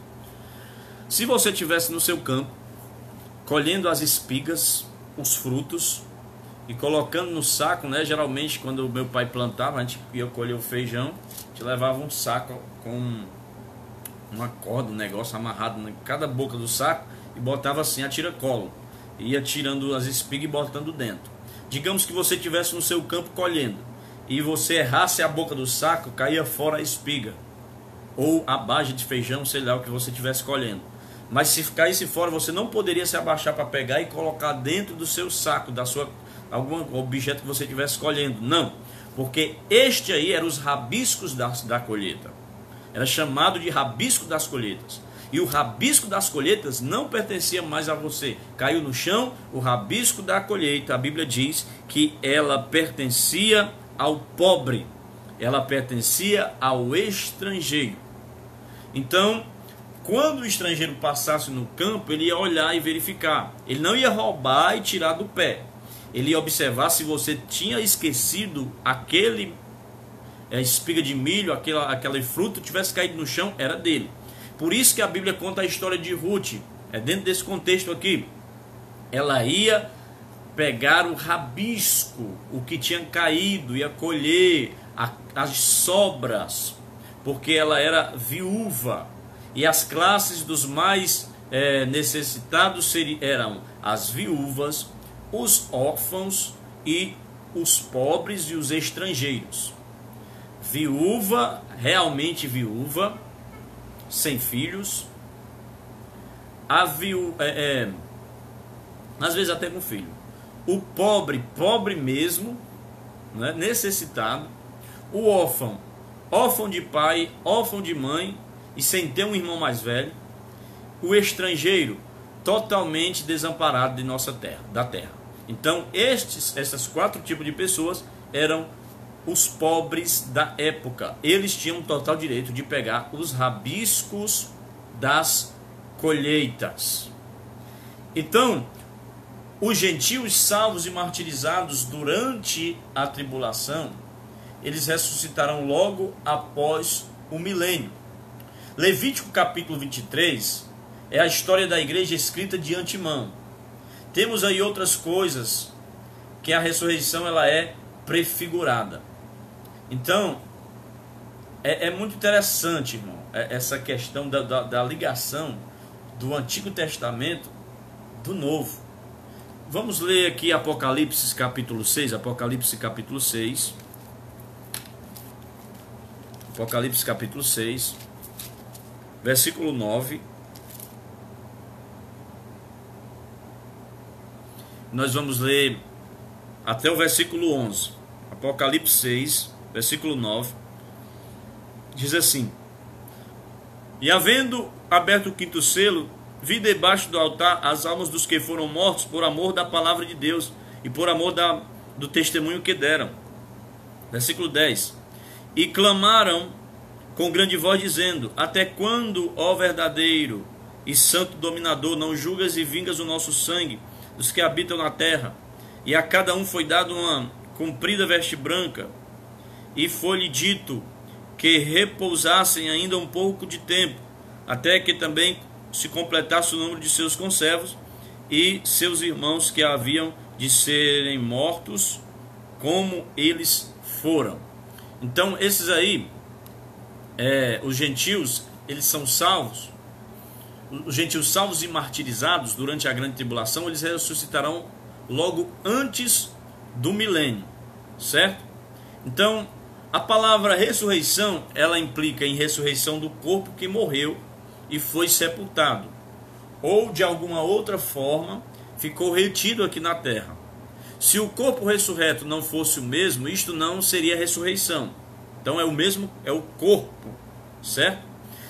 Se você estivesse no seu campo, colhendo as espigas, os frutos, e colocando no saco, né? Geralmente, quando o meu pai plantava, a gente ia colher o feijão, a gente levava um saco com uma corda, um negócio amarrado em cada boca do saco e botava assim a tiracolo. Ia tirando as espigas e botando dentro. Digamos que você estivesse no seu campo colhendo e você errasse a boca do saco, caía fora a espiga ou a base de feijão, sei lá o que você estivesse colhendo. Mas se caísse fora, você não poderia se abaixar para pegar e colocar dentro do seu saco, algum objeto que você estivesse colhendo. Não, porque este aí eram os rabiscos da colheita. Era chamado de rabisco das colheitas. E o rabisco das colheitas não pertencia mais a você. Caiu no chão, o rabisco da colheita, a Bíblia diz que ela pertencia ao pobre. Ela pertencia ao estrangeiro. Então, quando o estrangeiro passasse no campo, ele ia olhar e verificar. Ele não ia roubar e tirar do pé. Ele ia observar se você tinha esquecido aquele espiga de milho, aquele fruto tivesse caído no chão, era dele. Por isso que a Bíblia conta a história de Ruth. É dentro desse contexto aqui. Ela ia pegar o rabisco, o que tinha caído, ia colher as sobras, porque ela era viúva. E as classes dos mais necessitados eram as viúvas, os órfãos e os pobres e os estrangeiros. Viúva, realmente viúva, sem filhos, às vezes até com filho. O pobre, pobre mesmo, né, necessitado. O órfão, órfão de pai, órfão de mãe e sem ter um irmão mais velho. O estrangeiro, totalmente desamparado de nossa terra, da terra. Então, esses 4 tipos de pessoas eram os pobres da época. Eles tinham total direito de pegar os rabiscos das colheitas. Então, os gentios salvos e martirizados durante a tribulação, eles ressuscitarão logo após o milênio. Levítico capítulo 23 é a história da igreja escrita de antemão. Temos aí outras coisas que a ressurreição ela é prefigurada. Então, é muito interessante, irmão, essa questão da ligação do Antigo Testamento do Novo. Vamos ler aqui Apocalipse capítulo 6, Apocalipse capítulo 6. Apocalipse capítulo 6, versículo 9. Nós vamos ler até o versículo 11. Apocalipse 6, versículo 9. Diz assim: e havendo aberto o 5º selo, vi debaixo do altar as almas dos que foram mortos por amor da palavra de Deus e por amor do testemunho que deram. Versículo 10. E clamaram com grande voz dizendo: até quando, ó verdadeiro e santo dominador, não julgas e vingas o nosso sangue dos que habitam na terra. E a cada um foi dado uma comprida veste branca, e foi-lhe dito que repousassem ainda um pouco de tempo, até que também se completasse o número de seus conservos e seus irmãos que haviam de serem mortos, como eles foram. Então esses aí, os gentios, eles são salvos. Os gentios salvos e martirizados durante a grande tribulação, eles ressuscitarão logo antes do milênio, certo? Então a palavra ressurreição, ela implica em ressurreição do corpo que morreu e foi sepultado, ou de alguma outra forma ficou retido aqui na terra. Se o corpo ressurreto não fosse o mesmo, isto não seria ressurreição. Então é o mesmo, é o corpo, certo?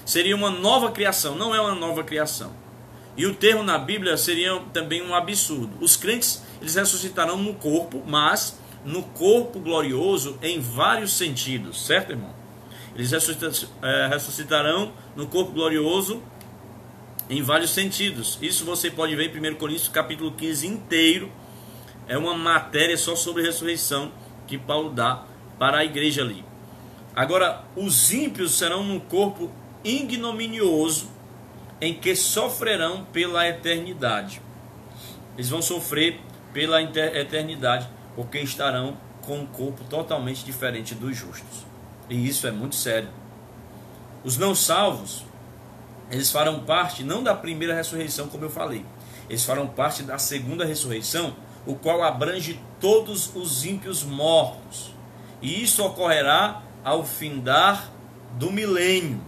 Seria uma nova criação, não é uma nova criação. E o termo na Bíblia seria também um absurdo. Os crentes, eles ressuscitarão no corpo, mas no corpo glorioso em vários sentidos, certo, irmão? Eles ressuscitarão no corpo glorioso em vários sentidos. Isso você pode ver em 1 Coríntios capítulo 15 inteiro. É uma matéria só sobre ressurreição que Paulo dá para a igreja ali. Agora, os ímpios serão num corpo ignominioso em que sofrerão pela eternidade. Eles vão sofrer pela eternidade, porque estarão com um corpo totalmente diferente dos justos. E isso é muito sério. Os não salvos, eles farão parte não da primeira ressurreição, como eu falei. Eles farão parte da segunda ressurreição, o qual abrange todos os ímpios mortos. E isso ocorrerá ao findar do milênio,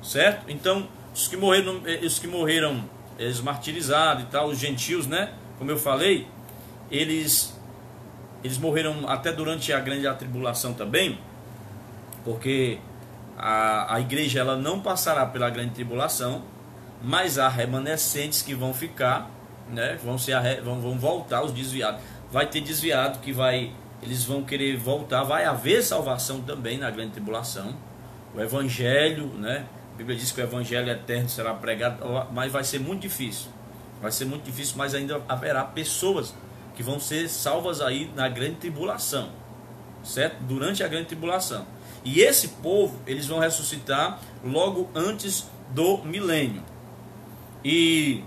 certo? Então, os que morreram, eles martirizados e tal, os gentios, né? Como eu falei, eles morreram até durante a grande tribulação também, porque a igreja ela não passará pela grande tribulação, mas há remanescentes que vão ficar, né? Vão voltar, os desviados. Vai ter desviado que eles vão querer voltar, vai haver salvação também na grande tribulação. O evangelho, né? A Bíblia diz que o evangelho eterno será pregado, mas vai ser muito difícil. Vai ser muito difícil, mas ainda haverá pessoas que vão ser salvas aí na grande tribulação, certo? Durante a grande tribulação. E esse povo, eles vão ressuscitar logo antes do milênio. E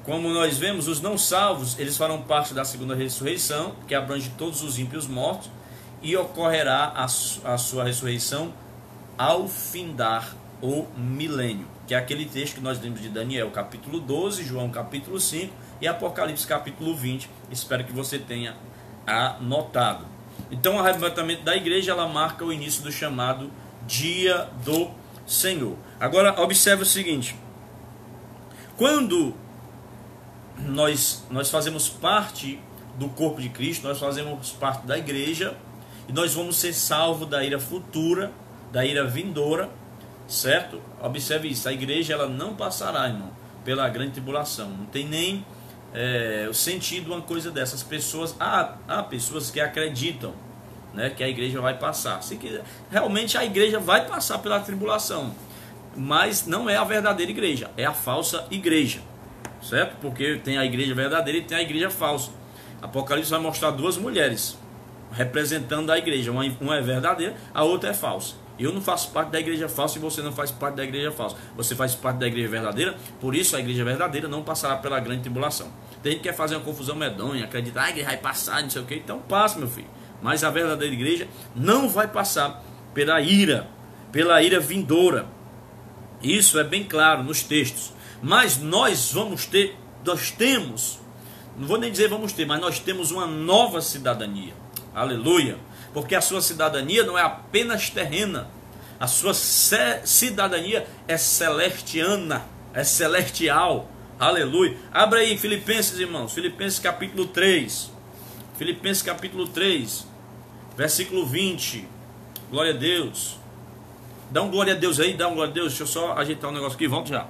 como nós vemos, os não salvos, eles farão parte da segunda ressurreição, que abrange todos os ímpios mortos, e ocorrerá a sua ressurreição ao findar o milênio, que é aquele texto que nós lemos de Daniel capítulo 12, João capítulo 5 e Apocalipse capítulo 20. Espero que você tenha anotado. Então o arrebatamento da igreja, ela marca o início do chamado Dia do Senhor. Agora observe o seguinte: quando nós fazemos parte do corpo de Cristo, nós fazemos parte da igreja, e nós vamos ser salvos da ira futura, da ira vindoura, certo? Observe isso, a igreja ela não passará, irmão, pela grande tribulação. Não tem nem sentido uma coisa dessas. Pessoas, há pessoas que acreditam, né, que a igreja vai passar. Realmente a igreja vai passar pela tribulação, mas não é a verdadeira igreja, é a falsa igreja, certo? Porque tem a igreja verdadeira e tem a igreja falsa. Apocalipse vai mostrar duas mulheres representando a igreja, uma é verdadeira, a outra é falsa. Eu não faço parte da igreja falsa e você não faz parte da igreja falsa. Você faz parte da igreja verdadeira, por isso a igreja verdadeira não passará pela grande tribulação. Tem gente que quer fazer uma confusão medonha, acreditar que a igreja vai passar, não sei o que, então passa, meu filho. Mas a verdadeira igreja não vai passar pela ira vindoura. Isso é bem claro nos textos. Mas nós temos, não vou nem dizer vamos ter, mas nós temos uma nova cidadania. Aleluia. Porque a sua cidadania não é apenas terrena, a sua cidadania é celestiana, é celestial. Aleluia. Abra aí Filipenses, irmãos, Filipenses capítulo 3. Filipenses capítulo 3, versículo 20. Glória a Deus. Dá um glória a Deus aí, dá um glória a Deus. Deixa eu só ajeitar um negócio aqui, volto já.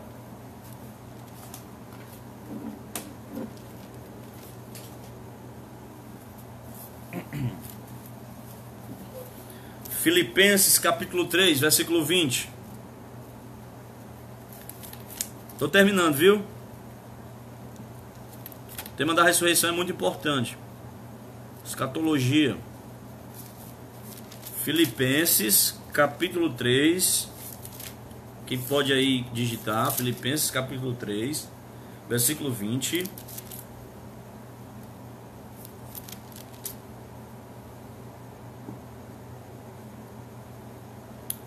Filipenses capítulo 3, versículo 20. Estou terminando, viu? O tema da ressurreição é muito importante. Escatologia. Filipenses, capítulo 3. Quem pode aí digitar? Filipenses, capítulo 3, versículo 20.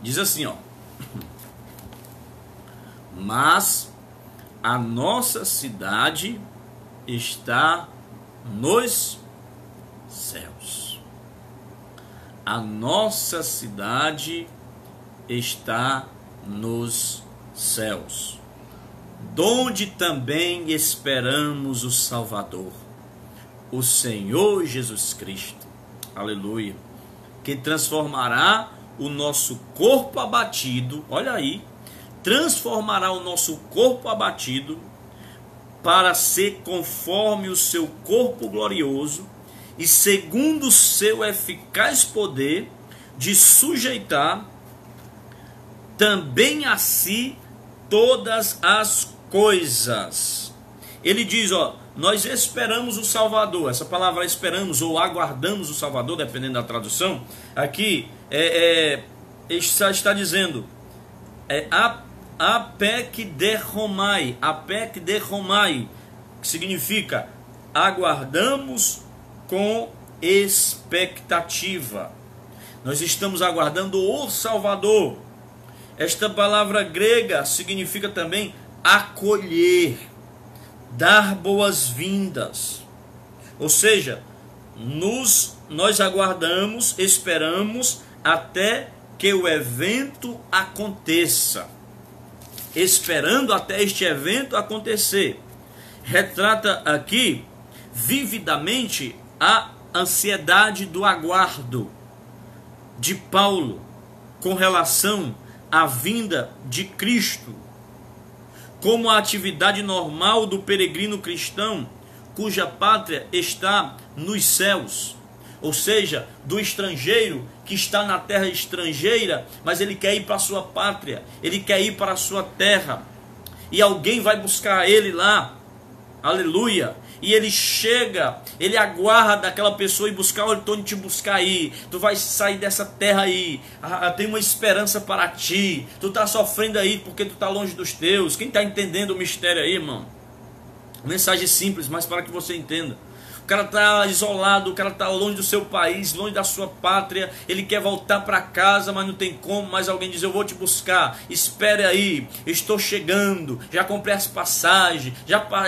Diz assim, ó. Mas a nossa cidade está nos céus. A nossa cidade está nos céus, donde também esperamos o Salvador, o Senhor Jesus Cristo. Aleluia. Que transformará o nosso corpo abatido, olha aí, transformará o nosso corpo abatido para ser conforme o seu corpo glorioso e segundo o seu eficaz poder de sujeitar também a si todas as coisas. Ele diz, ó, nós esperamos o Salvador. Essa palavra esperamos ou aguardamos o Salvador, dependendo da tradução, aqui está dizendo apec de romai, que significa aguardamos com expectativa. Nós estamos aguardando o Salvador. Esta palavra grega significa também acolher, dar boas-vindas. Ou seja, nós aguardamos, esperamos até que o evento aconteça. Esperando até este evento acontecer. Retrata aqui vividamente a ansiedade do aguardo de Paulo com relação à vinda de Cristo, como a atividade normal do peregrino cristão, cuja pátria está nos céus, ou seja, do estrangeiro que está na terra estrangeira, mas ele quer ir para a sua pátria, ele quer ir para a sua terra, e alguém vai buscar ele lá, aleluia, e ele chega, ele aguarda aquela pessoa e buscar, olha, eu estou indo te buscar aí, tu vai sair dessa terra aí, tem uma esperança para ti, tu está sofrendo aí porque tu está longe dos teus. Quem está entendendo o mistério aí, irmão? Mensagem simples, mas para que você entenda. O cara está isolado, o cara está longe do seu país, longe da sua pátria, ele quer voltar para casa, mas não tem como, mas alguém diz, eu vou te buscar, espere aí, estou chegando, já comprei as passagens,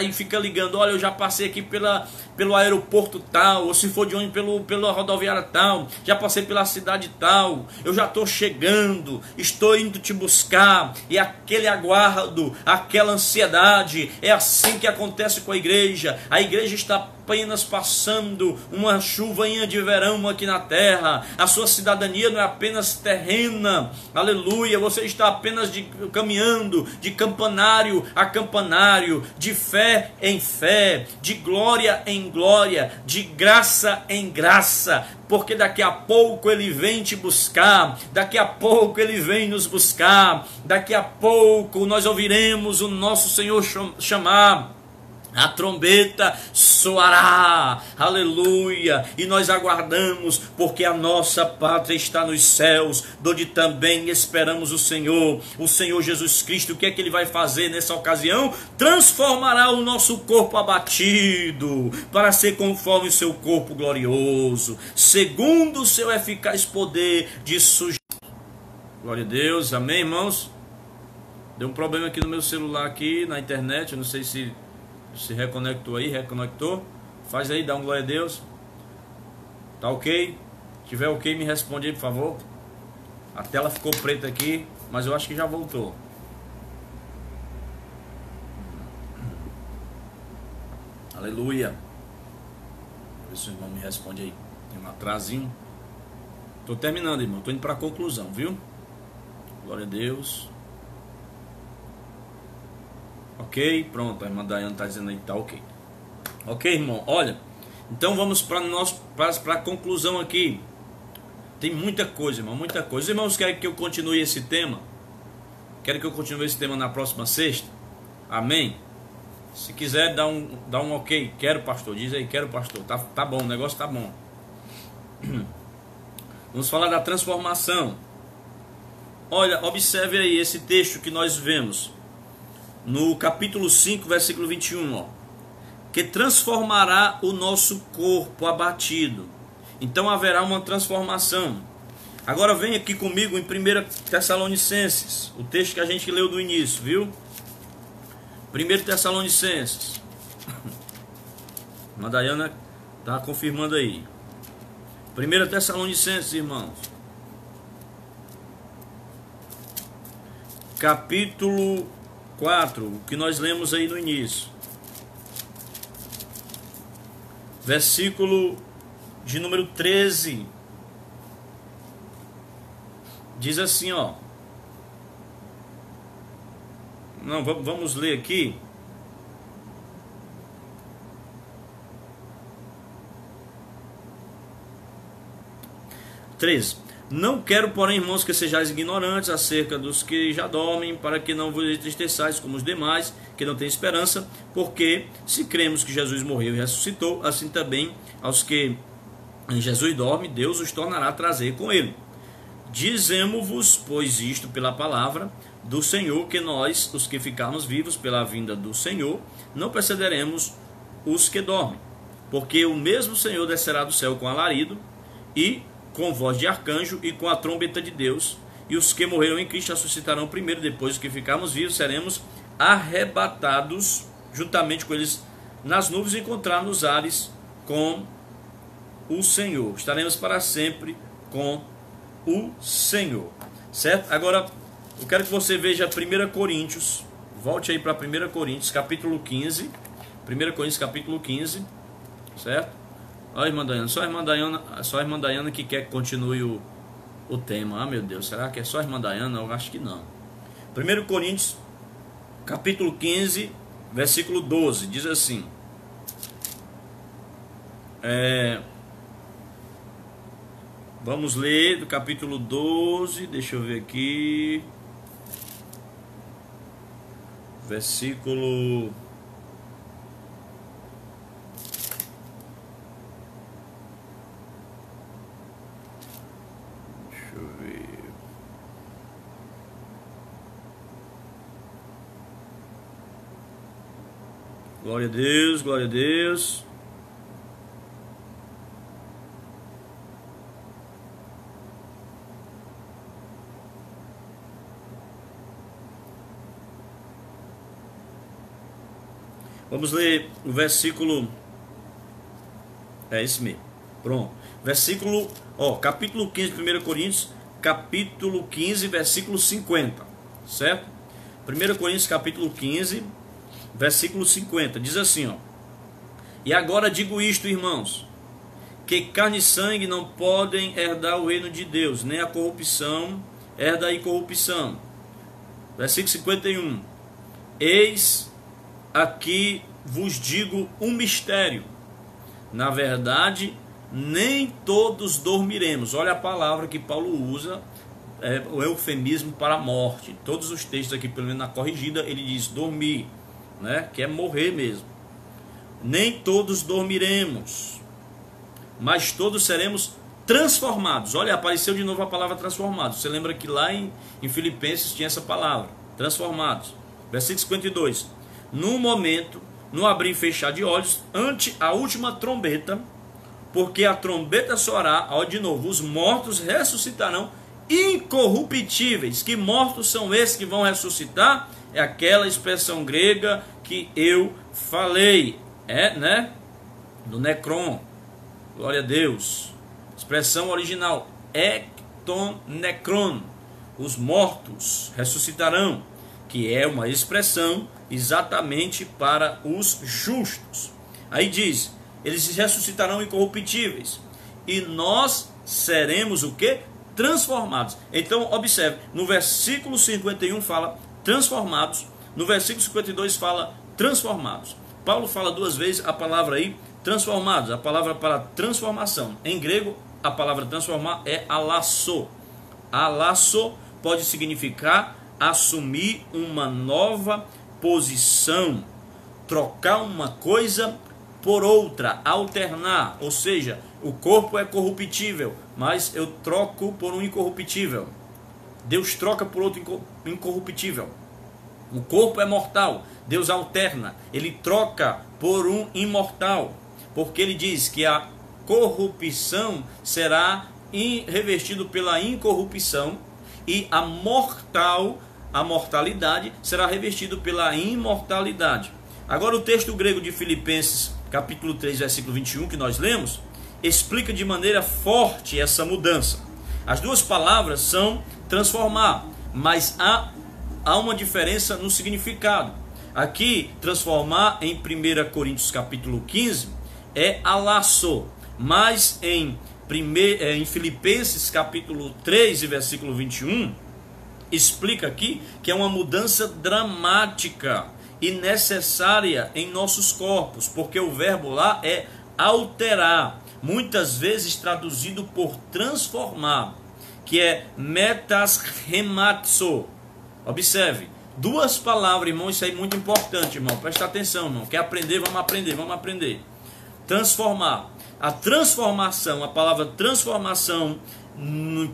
e fica ligando, olha, eu já passei aqui pelo aeroporto tal, ou se for de onde, pela rodoviária tal, já passei pela cidade tal, eu já estou chegando, estou indo te buscar, e aquele aguardo, aquela ansiedade, é assim que acontece com a igreja está apenas passando uma chuvainha de verão aqui na terra, a sua cidadania não é apenas terrena, aleluia, você está apenas caminhando de campanário a campanário, de fé em fé, de glória em glória, de graça em graça, porque daqui a pouco ele vem te buscar, daqui a pouco ele vem nos buscar, daqui a pouco nós ouviremos o nosso Senhor chamar, a trombeta soará, aleluia, e nós aguardamos, porque a nossa pátria está nos céus, onde também esperamos o Senhor Jesus Cristo. O que é que ele vai fazer nessa ocasião? Transformará o nosso corpo abatido, para ser conforme o seu corpo glorioso, segundo o seu eficaz poder de sujeitar. Glória a Deus, amém, irmãos? Deu um problema aqui no meu celular, aqui na internet, eu não sei se reconectou aí, reconectou. Faz aí, dá um glória a Deus. Tá ok? Se tiver ok, me responde aí, por favor. A tela ficou preta aqui, mas eu acho que já voltou. Aleluia. Vê se o irmão me responde aí. Tem um atrasinho. Tô terminando, irmão. Tô indo para a conclusão, viu? Glória a Deus. Ok, pronto, a irmã Dayane está dizendo aí que tá ok. Ok, irmão, olha, então vamos para a conclusão aqui. Tem muita coisa, irmão, muita coisa. Os irmãos querem que eu continue esse tema? Querem que eu continue esse tema na próxima sexta? Amém? Se quiser dar um ok, quero pastor, diz aí, quero pastor, tá bom, o negócio tá bom. Vamos falar da transformação. Olha, observe aí esse texto que nós vemos no capítulo 5, versículo 21, ó, que transformará o nosso corpo abatido. Então haverá uma transformação. Agora vem aqui comigo em 1 Tessalonicenses, o texto que a gente leu do início, viu? 1 Tessalonicenses. A Dayana está confirmando aí. 1 Tessalonicenses, irmãos. Capítulo 4, o que nós lemos aí no início. Versículo de número 13. Diz assim, ó. Não, vamos ler aqui. Não quero, porém, irmãos, que sejais ignorantes acerca dos que já dormem, para que não vos entristeçais como os demais, que não têm esperança, porque se cremos que Jesus morreu e ressuscitou, assim também aos que em Jesus dorme, Deus os tornará a trazer com ele. Dizemo-vos, pois, isto pela palavra do Senhor, que nós, os que ficarmos vivos pela vinda do Senhor, não precederemos os que dormem, porque o mesmo Senhor descerá do céu com alarido, e com voz de arcanjo, e com a trombeta de Deus, e os que morreram em Cristo ressuscitarão primeiro. Depois que ficarmos vivos, seremos arrebatados juntamente com eles nas nuvens, e encontrar nos ares com o Senhor. Estaremos para sempre com o Senhor, certo? Agora eu quero que você veja 1 Coríntios, volte aí para 1 Coríntios capítulo 15, 1 Coríntios capítulo 15, certo? Olha a irmã Dayana, só a irmã Dayana que quer que continue o tema. Ah, meu Deus, será que é só a irmã Dayana? Eu acho que não. 1 Coríntios capítulo 15, versículo 12, diz assim, vamos ler do capítulo 12, deixa eu ver aqui, versículo... Deixa eu ver... Glória a Deus, glória a Deus. Vamos ler o versículo... É esse mesmo. Pronto. Versículo... capítulo 15 de 1 Coríntios, capítulo 15, versículo 50. Certo? 1 Coríntios, capítulo 15, versículo 50. Diz assim, ó. E agora digo isto, irmãos, que carne e sangue não podem herdar o reino de Deus, nem a corrupção herda a incorrupção. Versículo 51. Eis... aqui vos digo um mistério. Na verdade, nem todos dormiremos. Olha a palavra que Paulo usa, o eufemismo para a morte. Todos os textos aqui, pelo menos na corrigida, ele diz dormir, né? Que é morrer mesmo. Nem todos dormiremos, mas todos seremos transformados. Olha, apareceu de novo a palavra transformados. Você lembra que lá em Filipenses tinha essa palavra, transformados. Versículo 52. No momento, no abrir e fechar de olhos, ante a última trombeta, porque a trombeta soará, ó, de novo, os mortos ressuscitarão incorruptíveis. Que mortos são esses que vão ressuscitar? É aquela expressão grega que eu falei, né? Do necron, glória a Deus. Expressão original, ekton necron, os mortos ressuscitarão, que é uma expressão exatamente para os justos. Aí diz, eles ressuscitarão incorruptíveis, e nós seremos o quê? Transformados. Então observe, no versículo 51 fala transformados, no versículo 52 fala transformados. Paulo fala duas vezes a palavra aí transformados, a palavra para transformação. Em grego, a palavra transformar é alasso. Alasso pode significar assumir uma nova posição, trocar uma coisa por outra, alternar, ou seja, o corpo é corruptível, mas eu troco por um incorruptível. Deus troca por outro incorruptível. O corpo é mortal, Deus alterna, ele troca por um imortal, porque ele diz que a corrupção será revestido pela incorrupção e a mortalidade será revestido pela imortalidade. Agora o texto grego de Filipenses, capítulo 3, versículo 21, que nós lemos, explica de maneira forte essa mudança. As duas palavras são transformar, mas há uma diferença no significado. Aqui, transformar em 1 Coríntios capítulo 15 é alasso, mas em Filipenses capítulo 3 e versículo 21, explica aqui que é uma mudança dramática e necessária em nossos corpos, porque o verbo lá é alterar, muitas vezes traduzido por transformar, que é metasrematso. Observe, duas palavras, irmão, isso aí é muito importante, irmão, presta atenção, irmão, quer aprender, vamos aprender. Transformar, a transformação, a palavra transformação, no 1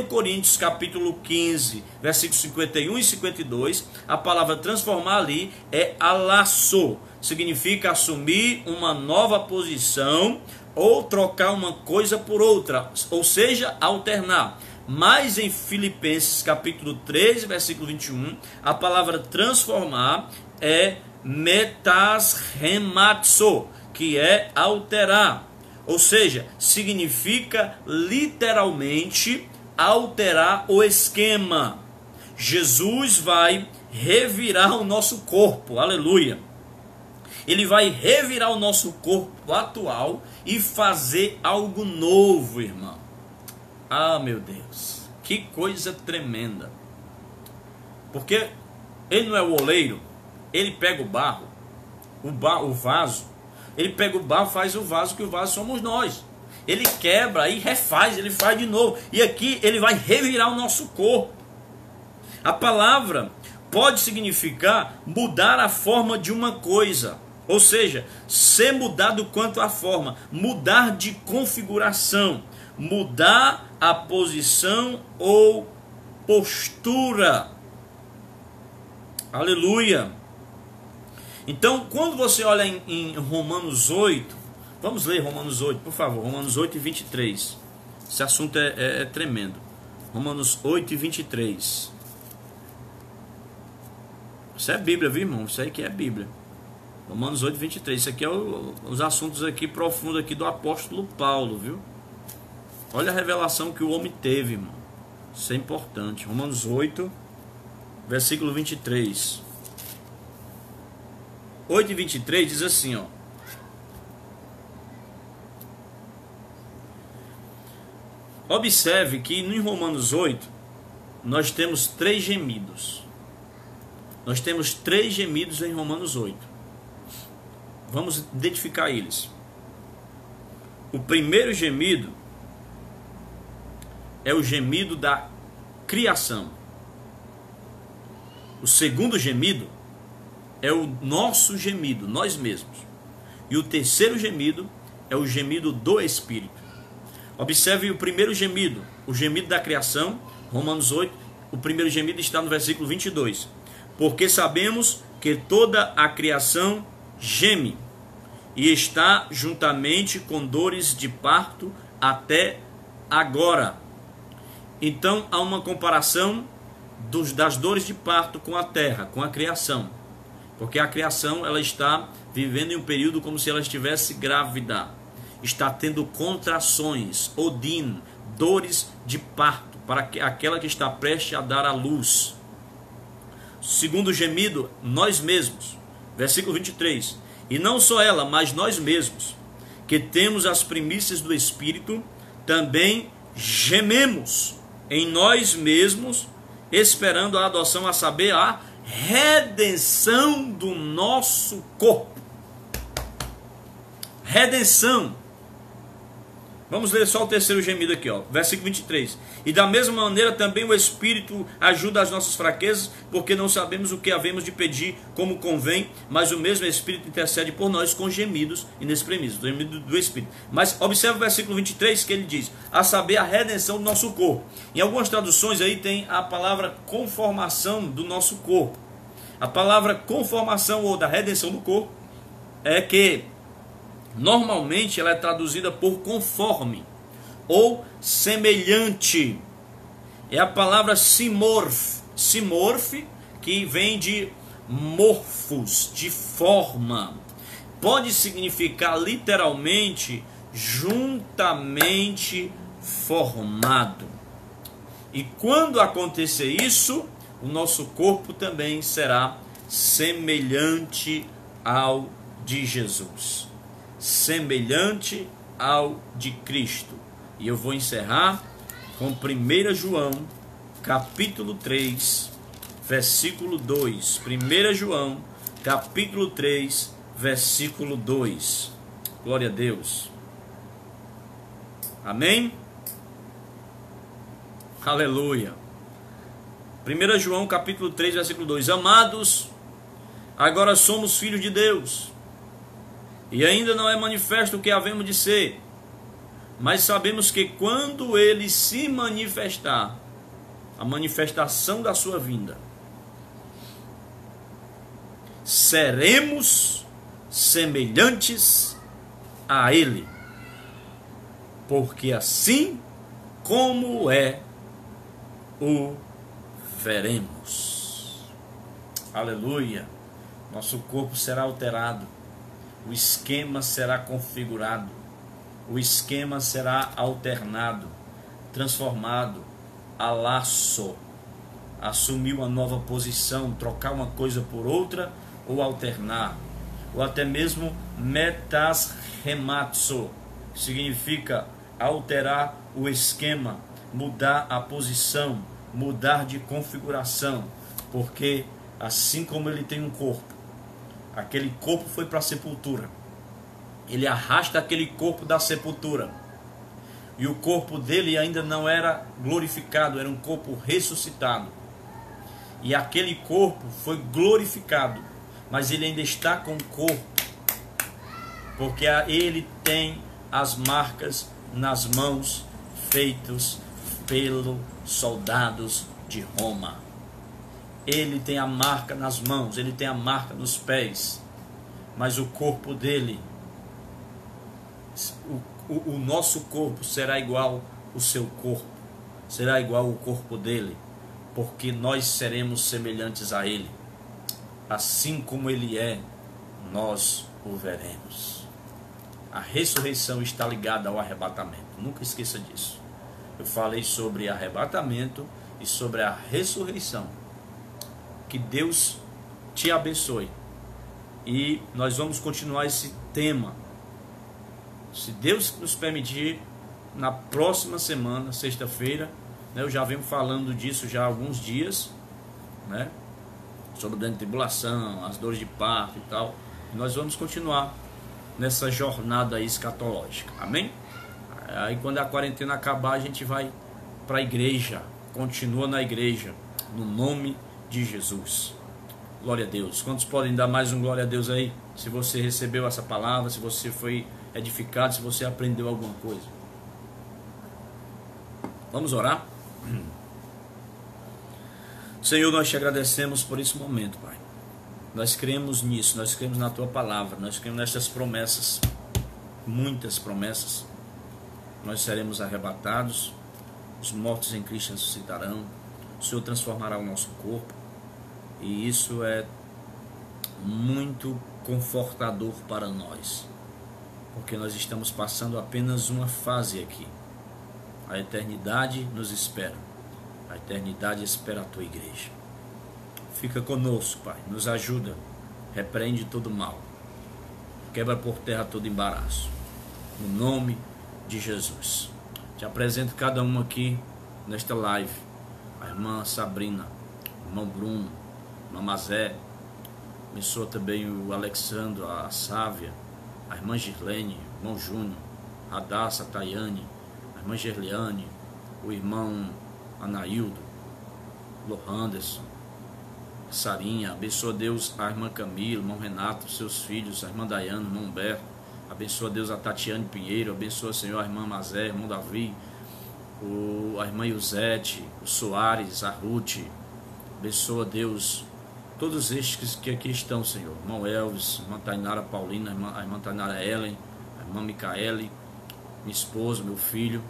Coríntios capítulo 15, versículos 51 e 52, a palavra transformar ali é alasso, significa assumir uma nova posição ou trocar uma coisa por outra, ou seja, alternar. Mas em Filipenses capítulo 13, versículo 21, a palavra transformar é metasrematso, que é alterar. Ou seja, significa literalmente alterar o esquema. Jesus vai revirar o nosso corpo, aleluia. Ele vai revirar o nosso corpo atual e fazer algo novo, irmão. Ah, meu Deus, que coisa tremenda. Porque ele não é o oleiro, ele pega o barro, o vaso. Ele pega o barro, faz o vaso, que o vaso somos nós. Ele quebra e refaz, ele faz de novo. E aqui ele vai revirar o nosso corpo. A palavra pode significar mudar a forma de uma coisa. Ou seja, ser mudado quanto à forma. Mudar de configuração. Mudar a posição ou postura. Aleluia. Então, quando você olha em Romanos 8, vamos ler Romanos 8, por favor, Romanos 8 e 23. Esse assunto é tremendo. Romanos 8 e 23. Isso é Bíblia, viu, irmão? Isso aí que é Bíblia. Romanos 8 e 23. Isso aqui é os assuntos aqui profundos aqui do apóstolo Paulo, viu? Olha a revelação que o homem teve, irmão. Isso é importante. Romanos 8, versículo 23. 8 e 23 diz assim, ó. Observe que em Romanos 8 nós temos 3 gemidos. Nós temos 3 gemidos em Romanos 8. Vamos identificar eles. O primeiro gemido é o gemido da criação. O segundo gemido é o nosso gemido, nós mesmos. E o terceiro gemido é o gemido do Espírito. Observe o primeiro gemido, o gemido da criação, Romanos 8, o primeiro gemido está no versículo 22. Porque sabemos que toda a criação geme e está juntamente com dores de parto até agora. Então há uma comparação das dores de parto com a terra, com a criação. Porque a criação ela está vivendo em um período como se ela estivesse grávida. Está tendo contrações, odin, dores de parto, para aquela que está prestes a dar à luz. Segundo gemido, nós mesmos. Versículo 23. E não só ela, mas nós mesmos, que temos as primícias do Espírito, também gememos em nós mesmos, esperando a adoção, a saber, a redenção do nosso corpo. Redenção. Vamos ler só o terceiro gemido aqui, ó, versículo 23. E da mesma maneira também o Espírito ajuda as nossas fraquezas, porque não sabemos o que havemos de pedir como convém, mas o mesmo Espírito intercede por nós com gemidos inexprimíveis, o gemido do Espírito. Mas observe o versículo 23 que ele diz, a saber a redenção do nosso corpo. Em algumas traduções aí tem a palavra conformação do nosso corpo. A palavra conformação ou da redenção do corpo é que normalmente ela é traduzida por conforme ou semelhante. É a palavra simorf, que vem de morfos, de forma. Pode significar literalmente juntamente formado. E quando acontecer isso, o nosso corpo também será semelhante ao de Jesus, semelhante ao de Cristo. E eu vou encerrar com 1 João, capítulo 3, versículo 2. 1 João, capítulo 3, versículo 2. Glória a Deus. Amém? Aleluia. 1 João, capítulo 3, versículo 2. Amados, agora somos filhos de Deus, e ainda não é manifesto o que havemos de ser, mas sabemos que quando Ele se manifestar, a manifestação da sua vinda, seremos semelhantes a Ele, porque assim como é, o veremos. Aleluia. Nosso corpo será alterado, o esquema será configurado, o esquema será alternado, transformado, a laço, assumir uma nova posição, trocar uma coisa por outra, ou alternar, ou até mesmo metasrematso, que significa alterar o esquema, mudar a posição, mudar de configuração, porque assim como ele tem um corpo, aquele corpo foi para a sepultura, ele arrasta aquele corpo da sepultura, e o corpo dele ainda não era glorificado, era um corpo ressuscitado, e aquele corpo foi glorificado, mas ele ainda está com o corpo, porque ele tem as marcas nas mãos feitos pelos soldados de Roma. Ele tem a marca nas mãos, ele tem a marca nos pés, mas o corpo dele, o nosso corpo será igual o seu corpo, será igual o corpo dele, porque nós seremos semelhantes a ele, assim como ele é, nós o veremos. A ressurreição está ligada ao arrebatamento, nunca esqueça disso. Eu falei sobre arrebatamento e sobre a ressurreição. Que Deus te abençoe. E nós vamos continuar esse tema, se Deus nos permitir, na próxima semana, sexta-feira, né, eu já venho falando disso já há alguns dias, né, sobre a grande tribulação, as dores de parto e tal. E nós vamos continuar nessa jornada escatológica. Amém? Aí quando a quarentena acabar, a gente vai para a igreja, continua na igreja, no nome de Jesus. Glória a Deus. Quantos podem dar mais um glória a Deus aí? Se você recebeu essa palavra, se você foi edificado, se você aprendeu alguma coisa. Vamos orar? Senhor, nós te agradecemos por esse momento, Pai. Nós cremos nisso, nós cremos na Tua palavra, nós cremos nessas promessas, muitas promessas. Nós seremos arrebatados, os mortos em Cristo ressuscitarão, o Senhor transformará o nosso corpo, e isso é muito confortador para nós, porque nós estamos passando apenas uma fase aqui. A eternidade nos espera, a eternidade espera a Tua igreja. Fica conosco, Pai, nos ajuda, repreende todo mal, quebra por terra todo embaraço, no nome de Jesus. Te apresento cada um aqui nesta live, a irmã Sabrina, o irmão Bruno, a irmã Mazé, abençoa também o Alexandro, a Sávia, a irmã Girlene, o irmão Júnior, Radassa, a Tayane, a irmã Gerliane, o irmão Anaildo, Lohanderson, Sarinha. Abençoa, Deus, a irmã Camila, o irmão Renato, seus filhos, a irmã Dayana, o irmão Humberto. Abençoa, Deus, a Tatiane Pinheiro. Abençoa, Senhor, a irmã Mazé, o irmão Davi, a irmã Yusete, o Soares, a Ruth. Abençoa, Deus, todos estes que aqui estão, Senhor. Irmão Elvis, irmã Tainara Paulina, a irmã Tainara Ellen, a irmã Micaele, minha esposa, meu filho.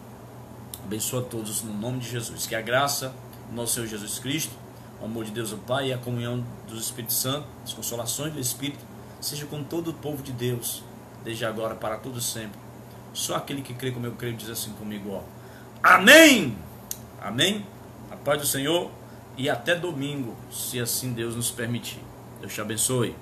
Abençoa todos no nome de Jesus. Que a graça do nosso Senhor Jesus Cristo, o amor de Deus o Pai e a comunhão do Espírito Santo, as consolações do Espírito, seja com todo o povo de Deus, desde agora para todo sempre. Só aquele que crê como eu creio diz assim comigo, ó. Amém! Amém? A paz do Senhor e até domingo, se assim Deus nos permitir. Deus te abençoe.